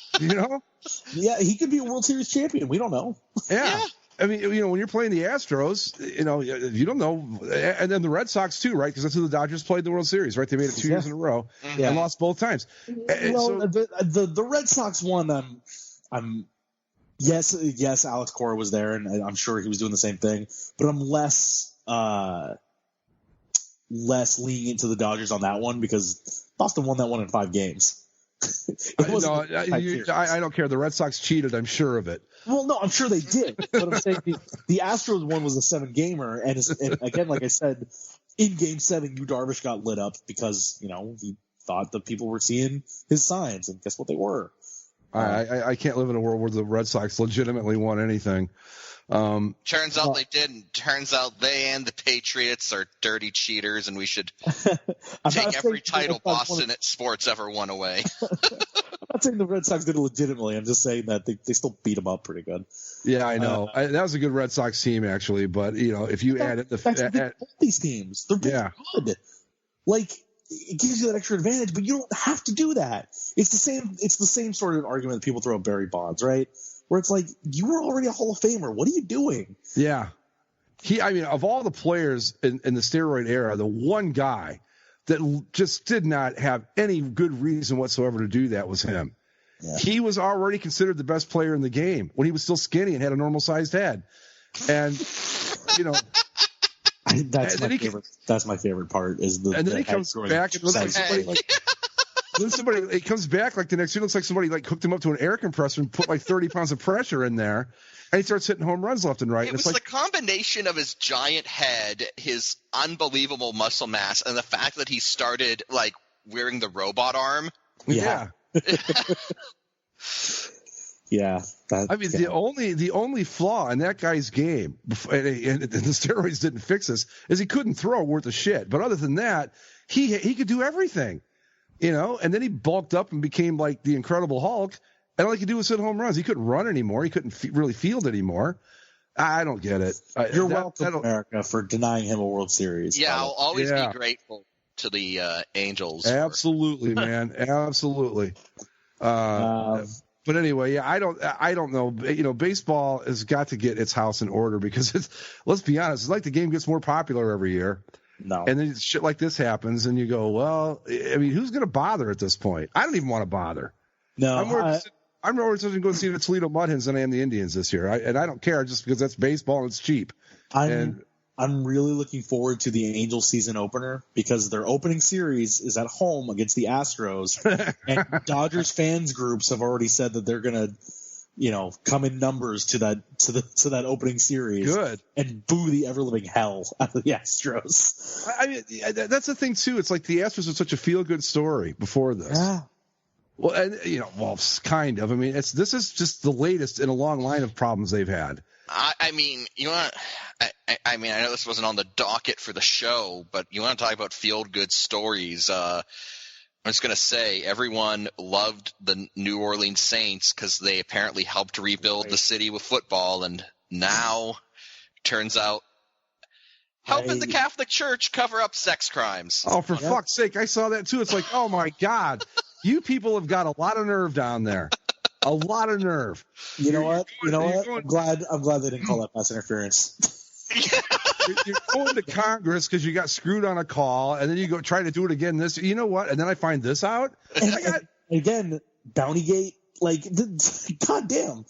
Yeah, he could be a World Series champion. We don't know. Yeah. I mean, when you're playing the Astros, you don't know. And then the Red Sox, too, right? Because that's who the Dodgers played the World Series, right? They made it 2 years in a row and lost both times. The Red Sox won. Yes, Alex Cora was there, and I'm sure he was doing the same thing. But I'm less lenient to the Dodgers on that one because Boston won that one in 5 games. I don't care. The Red Sox cheated. I'm sure of it. Well, no, I'm sure they did. But I'm saying the Astros one was a 7-gamer, and again, like I said, in Game 7, Yu Darvish got lit up because he thought that people were seeing his signs, and guess what they were. I can't live in a world where the Red Sox legitimately won anything. Turns out they didn't. Turns out they and the Patriots are dirty cheaters, and we should take every title Boston at sports ever won away. I'm not saying the Red Sox did it legitimately. I'm just saying that they still beat them up pretty good. Yeah, I know. That was a good Red Sox team, actually. But, if you add it, these teams, they're good. Like, it gives you that extra advantage, but you don't have to do that. It's the same sort of argument that people throw at Barry Bonds, right? Where it's like, you were already a Hall of Famer. What are you doing? Yeah. Of all the players in the steroid era, the one guy that just did not have any good reason whatsoever to do that was him. Yeah. He was already considered the best player in the game when he was still skinny and had a normal-sized head. And, That's my favorite part is the. And then he comes back and looks like somebody he comes back like the next year looks like somebody like hooked him up to an air compressor and put like 30 pounds of pressure in there, and he starts hitting home runs left and right. It was the combination of his giant head, his unbelievable muscle mass, and the fact that he started like wearing the robot arm. Yeah. Yeah. The only flaw in that guy's game, and the steroids didn't fix this, is he couldn't throw worth a shit. But other than that, he could do everything, And then he bulked up and became like the Incredible Hulk, and all he could do was hit home runs. He couldn't run anymore. He couldn't really field anymore. I don't get it. You're welcome, America, for denying him a World Series. Yeah, I'll always be grateful to the Angels. Absolutely, man. Absolutely. But anyway, I don't know. Baseball has got to get its house in order because let's be honest, it's like the game gets more popular every year. No. And then shit like this happens, and you go, well, I mean, who's going to bother at this point? I don't even want to bother. No. I'm more interested in going to see the Toledo Mud Hens than I am the Indians this year. And I don't care just because that's baseball and it's cheap. I'm really looking forward to the Angels season opener because their opening series is at home against the Astros, and Dodgers fans groups have already said that they're going to, come in numbers to that opening series. Good. And boo the ever living hell out of the Astros. I mean, that's the thing too. It's like the Astros are such a feel good story before this. Yeah. Well, and kind of. I mean, this is just the latest in a long line of problems they've had. I mean, you want? I mean, I know this wasn't on the docket for the show, but you want to talk about feel-good stories? I'm just gonna say everyone loved the New Orleans Saints because they apparently helped rebuild the city with football, and now turns out helping the Catholic Church cover up sex crimes. Oh, for fuck's sake! I saw that too. It's like, oh my god, you people have got a lot of nerve down there. A lot of nerve. You know what? I'm glad they didn't call that pass interference. You're going to Congress because you got screwed on a call, and then you go try to do it again. You know what? And then I find this out. Again, Bountygate. Like, goddamn.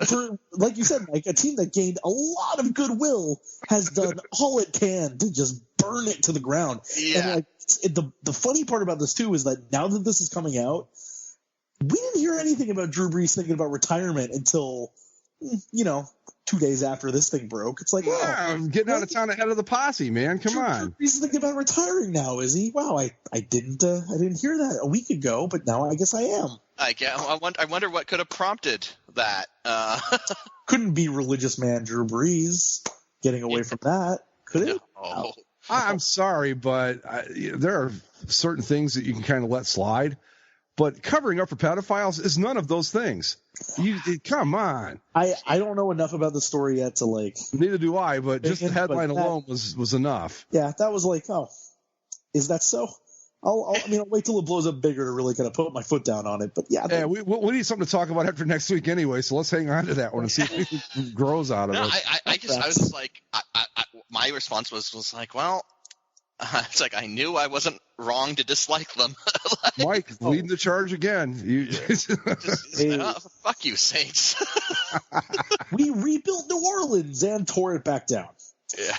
For like you said, like a team that gained a lot of goodwill has done all it can to just burn it to the ground. Yeah. And like the funny part about this too is that now that this is coming out, we didn't hear anything about Drew Brees thinking about retirement until, 2 days after this thing broke. It's like, I'm getting out of town ahead of the posse, man. Come on. Drew Brees is thinking about retiring now, is he? Wow, I didn't hear that a week ago, but now I guess I am. I wonder what could have prompted that. Couldn't be religious man Drew Brees getting away from that, could it? No. I'm sorry, but there are certain things that you can kind of let slide. But covering up for pedophiles is none of those things. Come on. I don't know enough about the story yet to like. Neither do I, but just the headline alone was enough. Yeah, that was like, oh, is that so? I'll wait till it blows up bigger to really kind of put my foot down on it. But yeah, we need something to talk about after next week anyway. So let's hang on to that one and see if it grows out of it. I was just like, my response was like, well. It's like I knew I wasn't wrong to dislike them. Mike, leading the charge again. Fuck you, Saints. We rebuilt New Orleans and tore it back down. Yeah.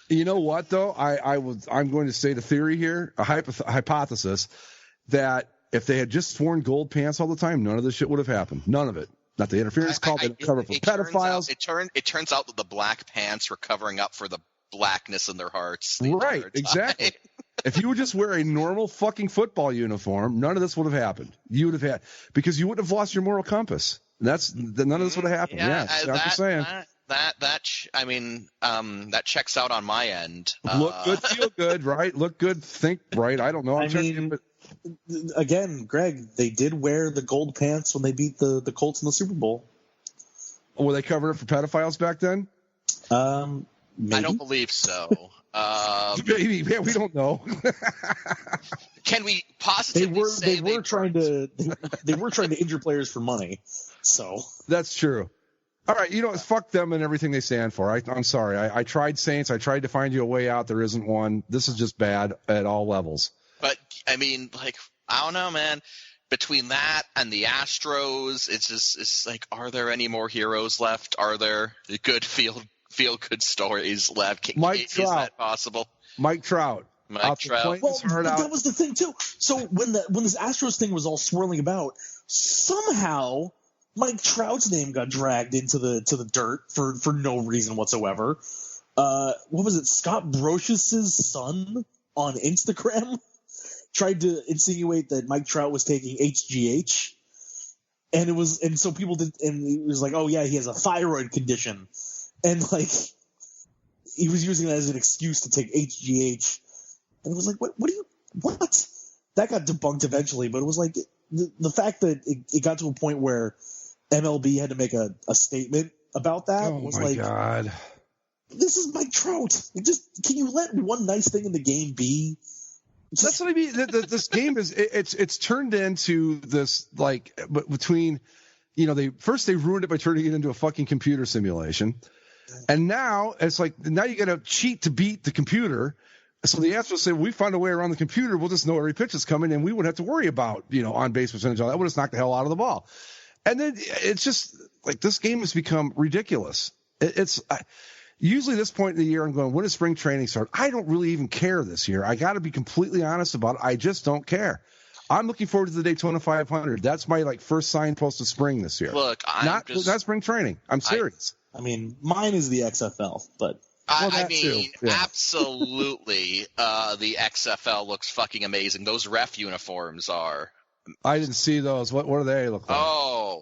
You know what, though? I'm going to state a theory here, a hypothesis, that if they had just worn gold pants all the time, none of this shit would have happened. None of it. Not the interference call, they cover for pedophiles. It turns out that the black pants were covering up for the blackness in their hearts. Right, exactly. If you would just wear a normal fucking football uniform, none of this would have happened. You would have had, because you wouldn't have lost your moral compass. None of this would have happened. I'm just saying. That checks out on my end. Look good, feel good, right? Look good, think right. I don't know. Again, Greg, they did wear the gold pants when they beat the Colts in the Super Bowl. Were they covered up for pedophiles back then? Maybe? I don't believe so. Maybe, man, we don't know. Can we positively say they were trying to injure players for money? So that's true. All right, fuck them and everything they stand for. I'm sorry. I tried Saints. I tried to find you a way out. There isn't one. This is just bad at all levels. But I mean, like, I don't know, man. Between that and the Astros, it's like, are there any more heroes left? Are there good feel good stories left? Mike Trout. Is that possible? Mike Trout. Well, that was the thing too. So when this Astros thing was all swirling about, somehow Mike Trout's name got dragged into the dirt for no reason whatsoever. What was it? Scott Brocious' son on Instagram tried to insinuate that Mike Trout was taking HGH, and so people did, and he was like, oh yeah, he has a thyroid condition. And, like, he was using that as an excuse to take HGH. And it was like, what? That got debunked eventually, but it was like, the fact that it got to a point where MLB had to make a statement about that was like, oh my God. This is Mike Trout. Can you let one nice thing in the game be? That's what I mean. This game it's turned into this, like, between, they ruined it by turning it into a fucking computer simulation. And now it's like, now you got to cheat to beat the computer. So the Astros say, we found a way around the computer. We'll just know every pitch is coming, and we wouldn't have to worry about, on base percentage. All that would just knock the hell out of the ball. And then it's just like, this game has become ridiculous. Usually this point in the year, I'm going, when does spring training start? I don't really even care this year. I got to be completely honest about it. I just don't care. I'm looking forward to the Daytona 500. That's my first signpost of spring this year. Look, not spring training. I'm serious. I mean, mine is the XFL, but absolutely, the XFL looks fucking amazing. Those ref uniforms are. I didn't see those. What do they look like? Oh,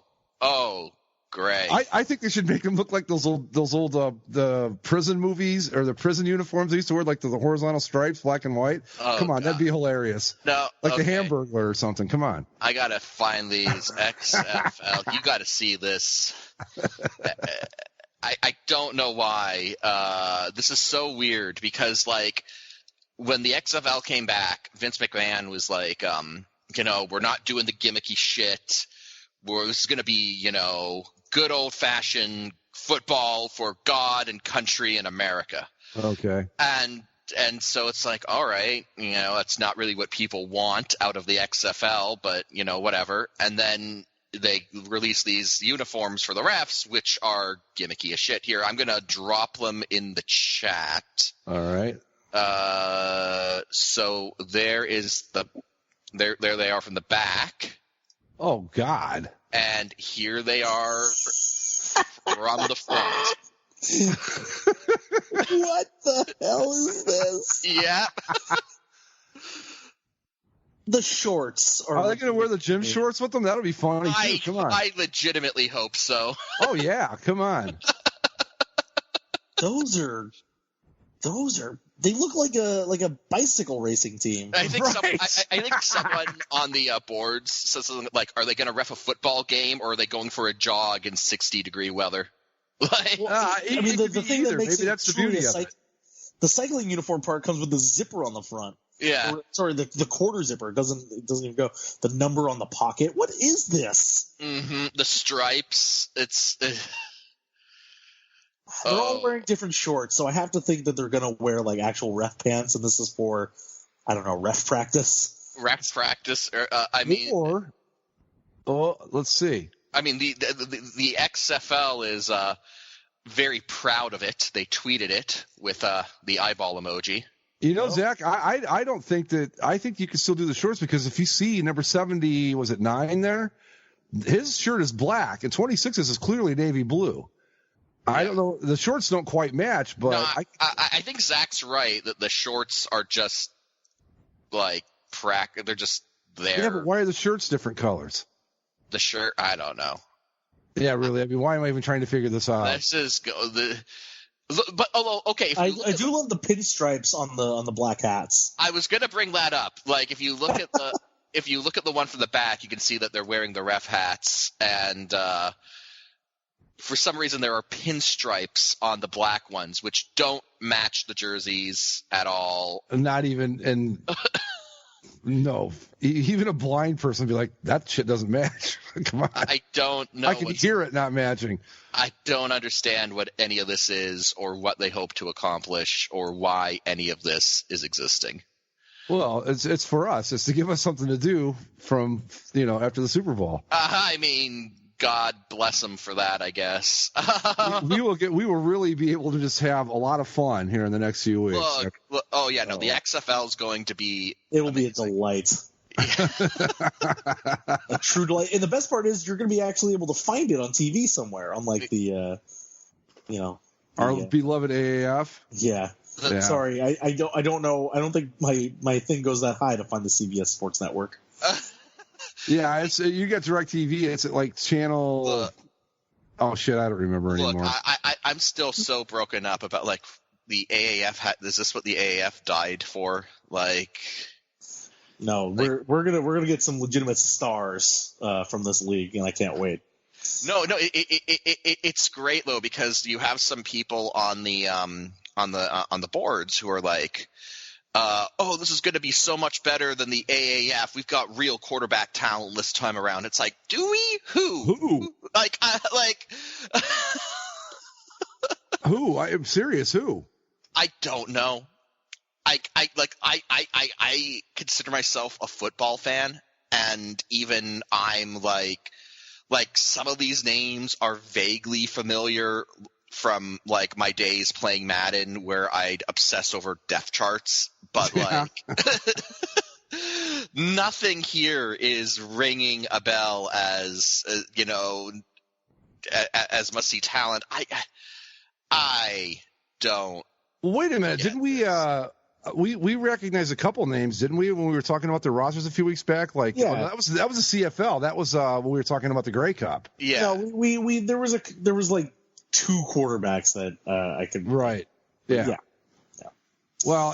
great. I think they should make them look like those old the prison movies or the prison uniforms they used to wear, like the horizontal stripes, black and white. Oh, Come on, God. that'd be hilarious. No, Like okay. the Hamburglar or something. Come on. I gotta find these XFL. You gotta see this. I don't know why. This is so weird because, like, when the XFL came back, Vince McMahon was like, we're not doing the gimmicky shit. This is going to be, good old-fashioned football for God and country and America. Okay. And so it's like, all right, that's not really what people want out of the XFL, but, whatever. And then they release these uniforms for the refs, which are gimmicky as shit. Here, I'm going to drop them in the chat. All right. So there they are from the back. Oh, God. And here they are from the front. What the hell is this? Yeah. The shorts Are they going to wear the gym shorts with them? That'll be funny, too. Come on. I legitimately hope so. Oh, yeah. Come on. Those are they look like a bicycle racing team. I think Right. I think someone on the boards says something like, "Are they going to ref a football game, or are they going for a jog in 60-degree weather?" Like, I mean, the thing that makes Maybe that's the truly beauty of it. the cycling uniform part comes with the zipper on the front. yeah. Or, sorry, the quarter zipper. It doesn't even go. The number on the pocket. What is this? The stripes. They're all wearing different shorts, so I have to think that they're going to wear like actual ref pants, and this is for, I don't know, ref practice. Ref practice. Let's see. I mean, the XFL is very proud of it. They tweeted it with the eyeball emoji. Zach, I don't think that – I think you can still do the shorts because if you see number 70, was it 9 there? His shirt is black, and 26 is clearly navy blue. I don't know. The shorts don't quite match, but No, I think Zach's right that the shorts are just like they're just there. yeah, but why are the shirts different colors? The shirt, I don't know. Yeah, really. I mean, why am I even trying to figure this out? Let's just go but although okay, I do love the pinstripes on the black hats. I was gonna bring that up. Like if you look at the one from the back, you can see that they're wearing the ref hats, and for some reason there are pinstripes on the black ones, which don't match the jerseys at all. Not even, and no, even a blind person would be like, that shit doesn't match. Come on. I don't know. I can hear it not matching. I don't understand what any of this is, or what they hope to accomplish, or why any of this is existing. Well, it's for us. It's to give us something to do from, after the Super Bowl. I mean, God bless them for that, I guess. we will really be able to just have a lot of fun here in the next few weeks. Look, the XFL is going to be. It will be a delight. A true delight. And the best part is you're going to be actually able to find it on TV somewhere, unlike the, our beloved AAF. Yeah. Yeah. Sorry, I don't know. I don't think my thing goes that high to find the CBS Sports Network. Yeah, you get DirecTV. It's at like channel. Oh shit, I don't remember anymore. Look, I'm still so broken up about like the AAF. Is this what the AAF died for? Like, no, we're gonna get some legitimate stars from this league, and I can't wait. No, it's great though, because you have some people on the boards who are like, this is going to be so much better than the AAF. We've got real quarterback talent this time around. It's like, do we? Who? Who? I am serious. Who? I don't know. I consider myself a football fan, and even I'm like some of these names are vaguely familiar from like my days playing Madden, where I'd obsess over depth charts, but nothing here is ringing a bell as as must-see talent. I don't. Wait a minute. Didn't we? we recognized a couple names, didn't we, when we were talking about the rosters a few weeks back? Like, that was the CFL. That was when we were talking about the Grey Cup. Yeah. No, we there was like 2 quarterbacks that I could. Right. Yeah. Well,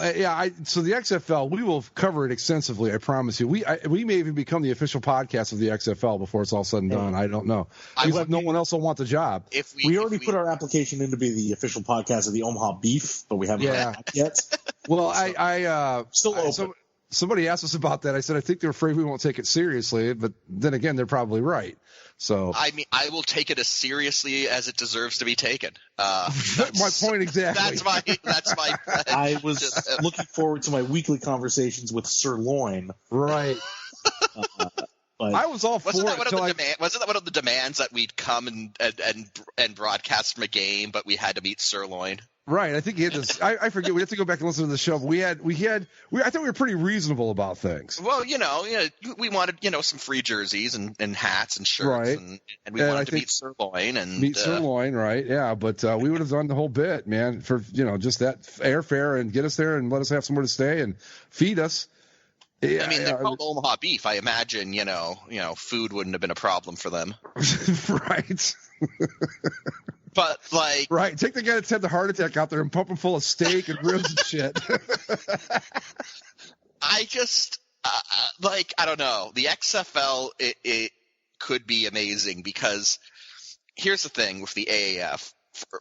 so the XFL, we will cover it extensively. I promise you. We may even become the official podcast of the XFL before it's all said and done. I don't know. No one else will want the job. We already put our application in to be the official podcast of the Omaha Beef, but we haven't done that yet. Well, I still open. Somebody asked us about that. I said, I think they're afraid we won't take it seriously, but then again, they're probably right. So I mean, I will take it as seriously as it deserves to be taken. My point exactly. That's my. I was looking forward to my weekly conversations with Sirloin. Right. But I was all for wasn't it. Wasn't that one of the demands that we'd come and broadcast from a game, but we had to meet Sirloin? Right. I think he had this. I forget. We have to go back and listen to the show. But I thought we were pretty reasonable about things. Well, we wanted, some free jerseys and hats and shirts. Right. And we wanted to meet Sirloin meet Sirloin, right? Yeah. But we would have done the whole bit, man, for, just that airfare and get us there and let us have somewhere to stay and feed us. Yeah, I mean, they're called Omaha Beef. I imagine, food wouldn't have been a problem for them. Right. But right, take the guy that's had the heart attack out there and pump him full of steak and ribs and shit. I just I don't know. The XFL it could be amazing because here's the thing with the AAF.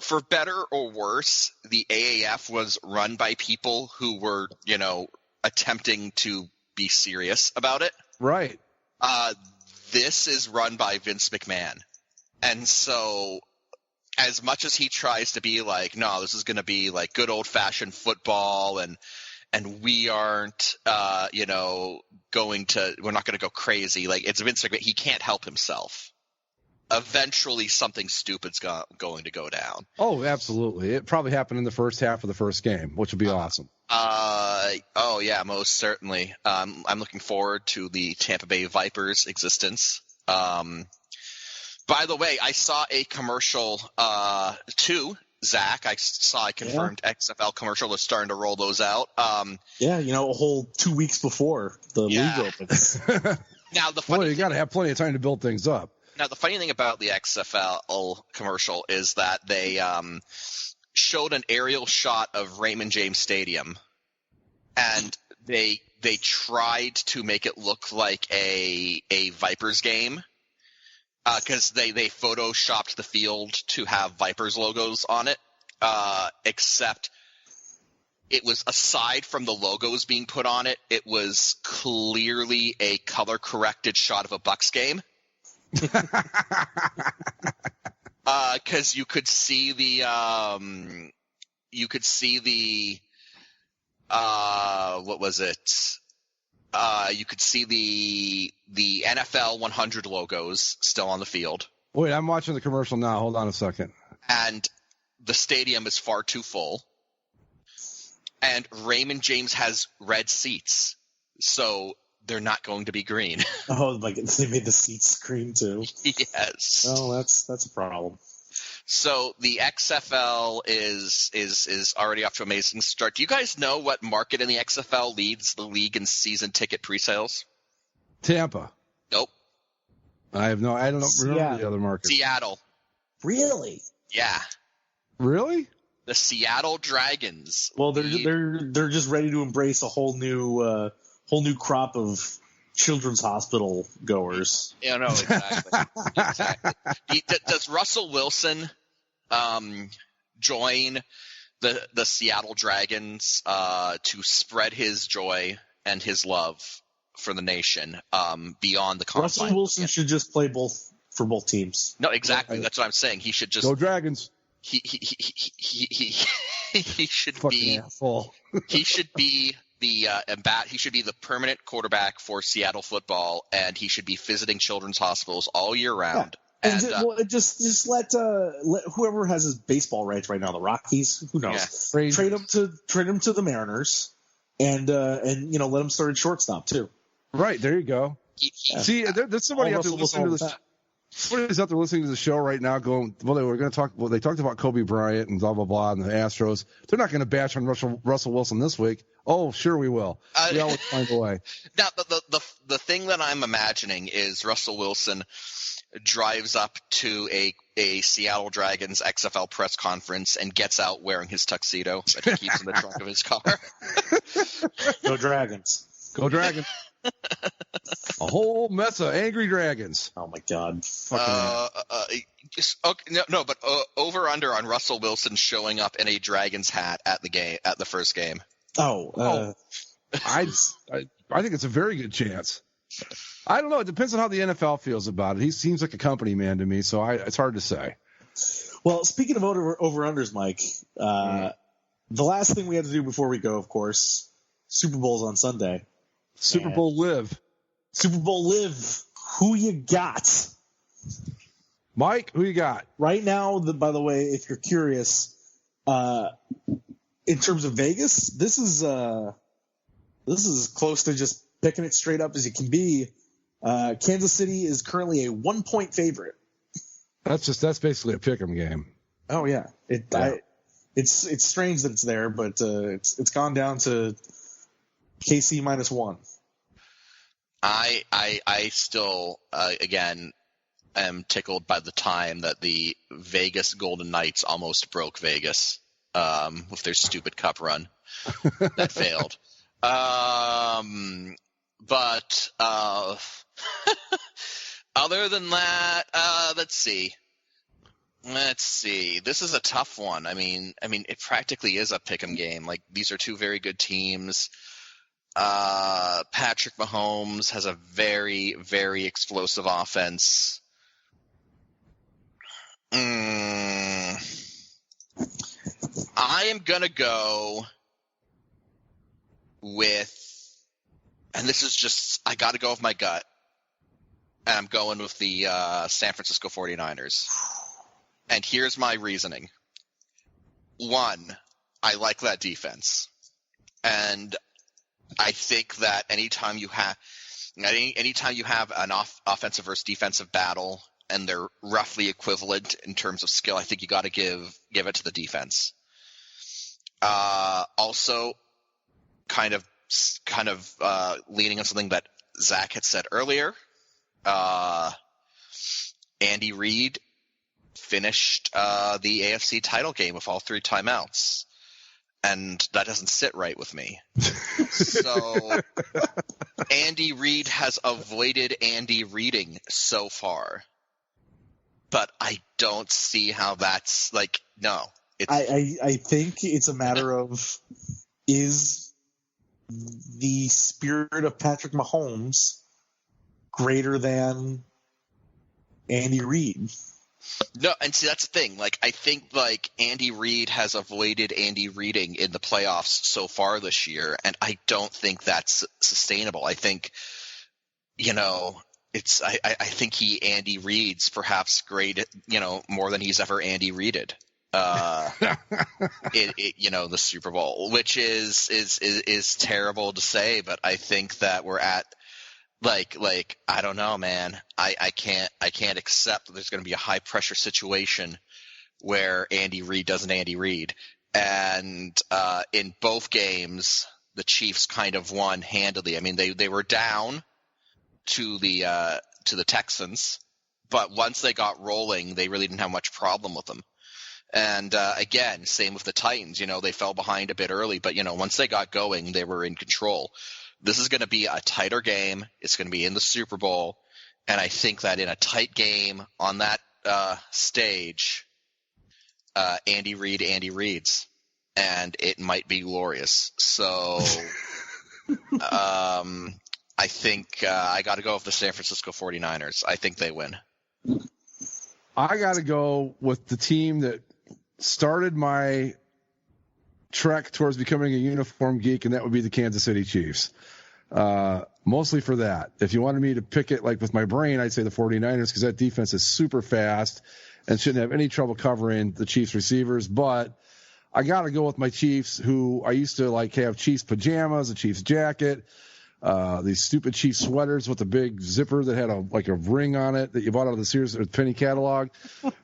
For better or worse, the AAF was run by people who were attempting to be serious about it. Right. This is run by Vince McMahon, and so. As much as he tries to be like, no, this is going to be like good old fashioned football and we aren't, we're not going to go crazy. Like it's Vince McMahon. He can't help himself. Eventually something stupid's going to go down. Oh, absolutely. It probably happened in the first half of the first game, which would be awesome. Oh yeah, most certainly. I'm looking forward to the Tampa Bay Vipers existence. By the way, I saw a commercial too, Zach. I saw a confirmed XFL commercial is starting to roll those out. A whole 2 weeks before the league opens. Now the funny you got to have plenty of time to build things up. Now the funny thing about the XFL commercial is that they showed an aerial shot of Raymond James Stadium, and they tried to make it look like a Vipers game. Because they photoshopped the field to have Vipers logos on it, except it was, aside from the logos being put on it, it was clearly a color-corrected shot of a Bucks game. Because you could see the what was it? You could see the NFL 100 logos still on the field. Wait, I'm watching the commercial now. Hold on a second. And the stadium is far too full. And Raymond James has red seats, so they're not going to be green. Oh, like they made the seats green too. Yes. Oh, that's a problem. So the XFL is already off to an amazing start. Do you guys know what market in the XFL leads the league in season ticket pre-sales? Tampa. Nope. I don't remember the other market. Seattle. Really? Yeah. Really? The Seattle Dragons. Well, they're just ready to embrace a whole new crop of children's hospital goers. Yeah, no, exactly. Does Russell Wilson join the Seattle Dragons to spread his joy and his love for the nation beyond the confines? Russell Wilson should just play for both teams. No, exactly. That's what I'm saying. He should just go Dragons. He should fucking be asshole. He should be he should be the permanent quarterback for Seattle football, and he should be visiting children's hospitals all year round. Yeah. And just let whoever has his baseball rights right now, the Rockies, who knows, trade him to the Mariners, and let him start at shortstop too. Right, there you go. See, there's somebody out there listening to this. Somebody's out there listening to the show right now going, well, they talked about Kobe Bryant and blah, blah, blah, and the Astros. They're not going to bash on Russell Wilson this week. Oh, sure we will. We always find a way. Now, the thing that I'm imagining is Russell Wilson drives up to a Seattle Dragons XFL press conference and gets out wearing his tuxedo that he keeps in the trunk of his car. Go Dragons. Go Dragons. A whole mess of angry dragons. Oh my God! But over under on Russell Wilson showing up in a Dragons hat at the first game. I think it's a very good chance. I don't know. It depends on how the NFL feels about it. He seems like a company man to me, so it's hard to say. Well, speaking of over-unders, Mike, the last thing we have to do before we go, of course, Super Bowl's on Sunday. Super Bowl LIV. Super Bowl LIV. Who you got? Mike, who you got? Right now, by the way, if you're curious, in terms of Vegas, this is as close to just picking it straight up as you can be. Kansas City is currently a 1-point favorite. That's basically a pick'em game. Oh yeah, it's strange that it's there, but it's gone down to KC -1. I still again am tickled by the time that the Vegas Golden Knights almost broke Vegas with their stupid cup run that failed. But other than that, let's see. This is a tough one. I mean, it practically is a pick'em game. Like, these are two very good teams. Patrick Mahomes has a very, very explosive offense. I am gonna go with, and this is just, I gotta go with my gut. And I'm going with the San Francisco 49ers. And here's my reasoning. One, I like that defense. And I think that anytime you have an offensive versus defensive battle and they're roughly equivalent in terms of skill, I think you got to give it to the defense. Also, kind of leaning on something that Zach had said earlier. Andy Reid finished the AFC title game with all 3 timeouts, and that doesn't sit right with me. So Andy Reid has avoided Andy Reiding so far, but I don't see how that's like, no. I think it's a matter of, is the spirit of Patrick Mahomes greater than Andy Reid? No, and see, that's the thing. Like, I think, like, Andy Reid has avoided Andy Reiding in the playoffs so far this year, and I don't think that's sustainable. I think, I think he Andy Reid's perhaps great, more than he's ever Andy Reided. The Super Bowl, which is terrible to say, but I think that we're at, like I don't know, man. I can't accept that there's going to be a high pressure situation where Andy Reid doesn't Andy Reid. And in both games, the Chiefs kind of won handily. I mean, they were down to the Texans, but once they got rolling, they really didn't have much problem with them. And again, same with the Titans. They fell behind a bit early, but once they got going, they were in control. This is going to be a tighter game. It's going to be in the Super Bowl. And I think that in a tight game on that stage, Andy Reid's. And it might be glorious. So I think I got to go with the San Francisco 49ers. I think they win. I got to go with the team that started my trek towards becoming a uniform geek, and that would be the Kansas City Chiefs. Mostly for that. If you wanted me to pick it like with my brain, I'd say the 49ers, because that defense is super fast and shouldn't have any trouble covering the Chiefs receivers. But I got to go with my Chiefs, who I used to have Chiefs pajamas, a Chiefs jacket. these stupid Chiefs sweaters with the big zipper that had a ring on it that you bought out of the Sears or Penny catalog.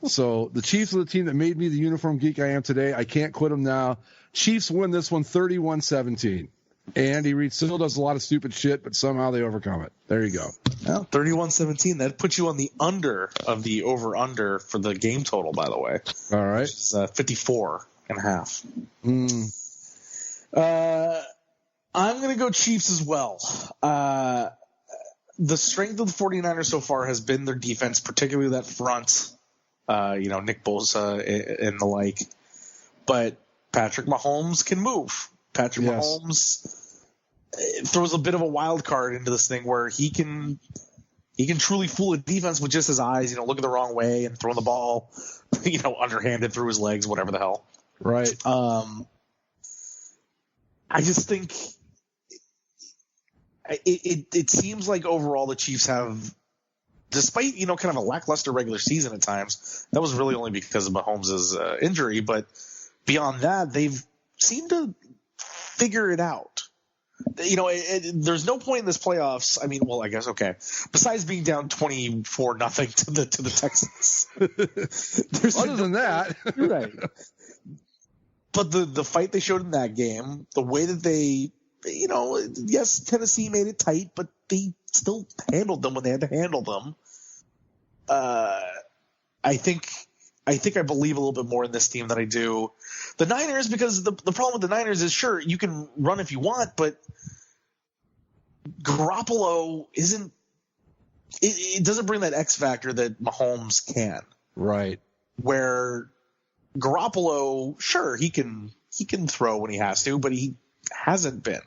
So the Chiefs are the team that made me the uniform geek I am today. I can't quit them now. Chiefs win this one 31-17. Andy Reid still does a lot of stupid shit, but somehow they overcome it. There you go. Well, 31-17. That puts you on the under of the over-under for the game total, by the way. All right. Which is 54.5. I'm going to go Chiefs as well. The strength of the 49ers so far has been their defense, particularly that front, Nick Bosa and the like. But Patrick Mahomes can move. Patrick Mahomes throws a bit of a wild card into this thing where he can truly fool a defense with just his eyes, looking the wrong way and throwing the ball, underhanded through his legs, whatever the hell. Right. I just think it seems like overall the Chiefs have, despite, kind of a lackluster regular season at times, that was really only because of Mahomes' injury, but beyond that, they've seemed to figure it out. There's no point in this playoffs. I mean, well, I guess okay. Besides being down 24-0 to the Texans, other than that, you're right. But the fight they showed in that game, the way that they, yes, Tennessee made it tight, but they still handled them when they had to handle them. I think I believe a little bit more in this team than I do the Niners, because the problem with the Niners is, sure, you can run if you want, but Garoppolo it doesn't bring that X factor that Mahomes can. Right. Where Garoppolo, sure, he can throw when he has to, but he hasn't been.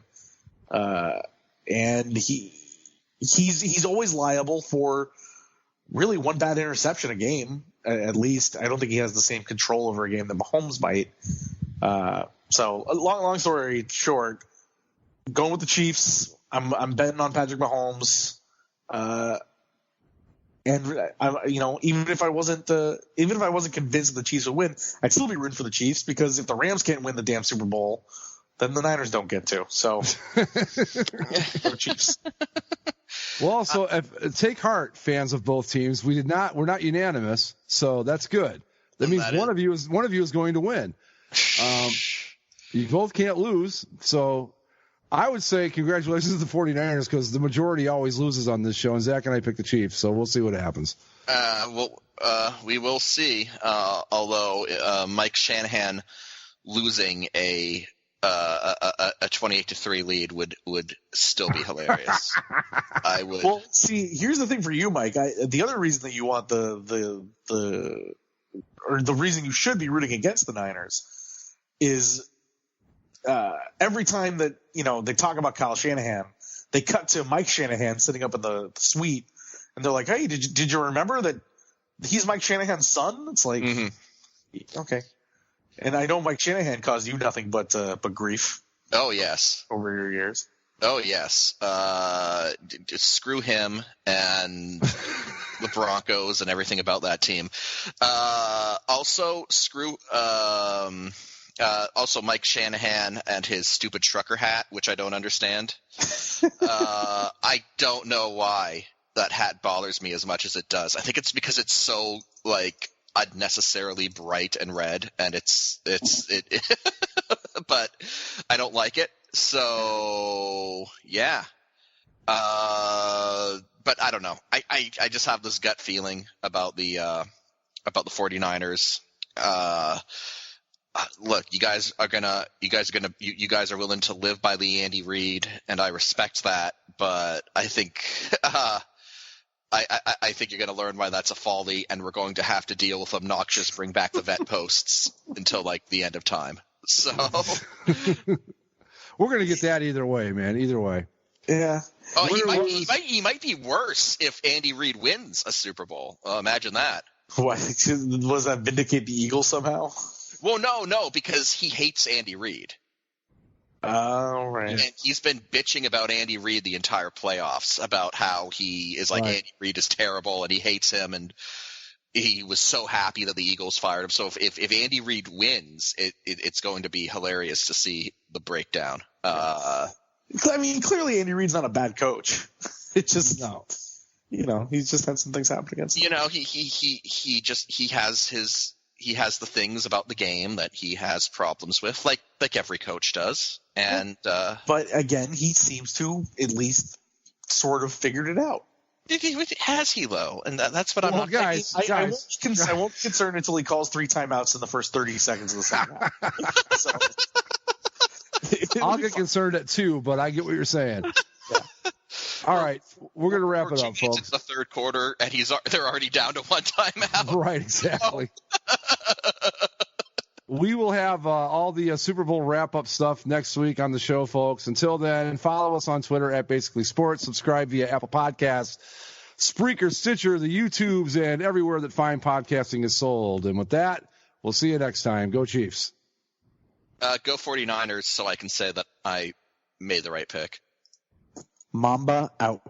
And he's always liable for really one bad interception a game, at least. I don't think he has the same control over a game that Mahomes might. So long story short, going with the Chiefs. I'm betting on Patrick Mahomes. And even if I wasn't convinced the Chiefs would win, I'd still be rooting for the Chiefs, because if the Rams can't win the damn Super Bowl, then the Niners don't get to. So, the Chiefs. Well, so take heart, fans of both teams. We're not unanimous, so that's good. That means one of you is going to win. You both can't lose, so I would say congratulations to the 49ers, because the majority always loses on this show, and Zach and I pick the Chiefs, so we'll see what happens. We will see. Although Mike Shanahan losing a 28-3 lead would still be hilarious. I would. Well, see, here's the thing for you, Mike. The other reason that you want the reason you should be rooting against the Niners is every time that they talk about Kyle Shanahan, they cut to Mike Shanahan sitting up in the suite, and they're like, "Hey, did you remember that he's Mike Shanahan's son?" It's like, okay. And I know Mike Shanahan caused you nothing but grief. Oh yes, over your years. Oh yes. Just screw him and the Broncos and everything about that team. Also screw. Also Mike Shanahan and his stupid trucker hat, which I don't understand. I don't know why that hat bothers me as much as it does. I think it's because it's so unnecessarily bright and red, and it but I don't like it. So yeah. But I don't know. I just have this gut feeling about the 49ers. Look, you guys are willing to live by the Andy Reid, and I respect that, but I think I think you're going to learn why that's a folly, and we're going to have to deal with obnoxious bring back the vet posts until the end of time. So we're going to get that either way, man. Either way. Yeah. Oh, he might be worse if Andy Reid wins a Super Bowl. Imagine that. What, was that vindicate the Eagles somehow? Well, no, because he hates Andy Reid. Oh, right. And he's been bitching about Andy Reid the entire playoffs, about how he is Andy Reid is terrible and he hates him, and he was so happy that the Eagles fired him. So if Andy Reid wins, it's going to be hilarious to see the breakdown. I mean, clearly Andy Reid's not a bad coach. It just, No. He's just had some things happen against him. He has the things about the game that he has problems with, like every coach does. And but again, he seems to at least sort of figured it out. Has he though? And that's what I'm not. Guys, I won't be concerned until he calls 3 timeouts in the first 30 seconds of the second half. So, I'll get concerned at 2, but I get what you're saying. Yeah. All right, we're going to wrap it up, folks. It's the third quarter, and they're already down to 1 timeout. Right, exactly. We will have all the Super Bowl wrap-up stuff next week on the show, folks. Until then, follow us on Twitter at Basically Sports. Subscribe via Apple Podcasts, Spreaker, Stitcher, the YouTubes, and everywhere that fine podcasting is sold. And with that, we'll see you next time. Go Chiefs. Go 49ers so I can say that I made the right pick. Mamba out.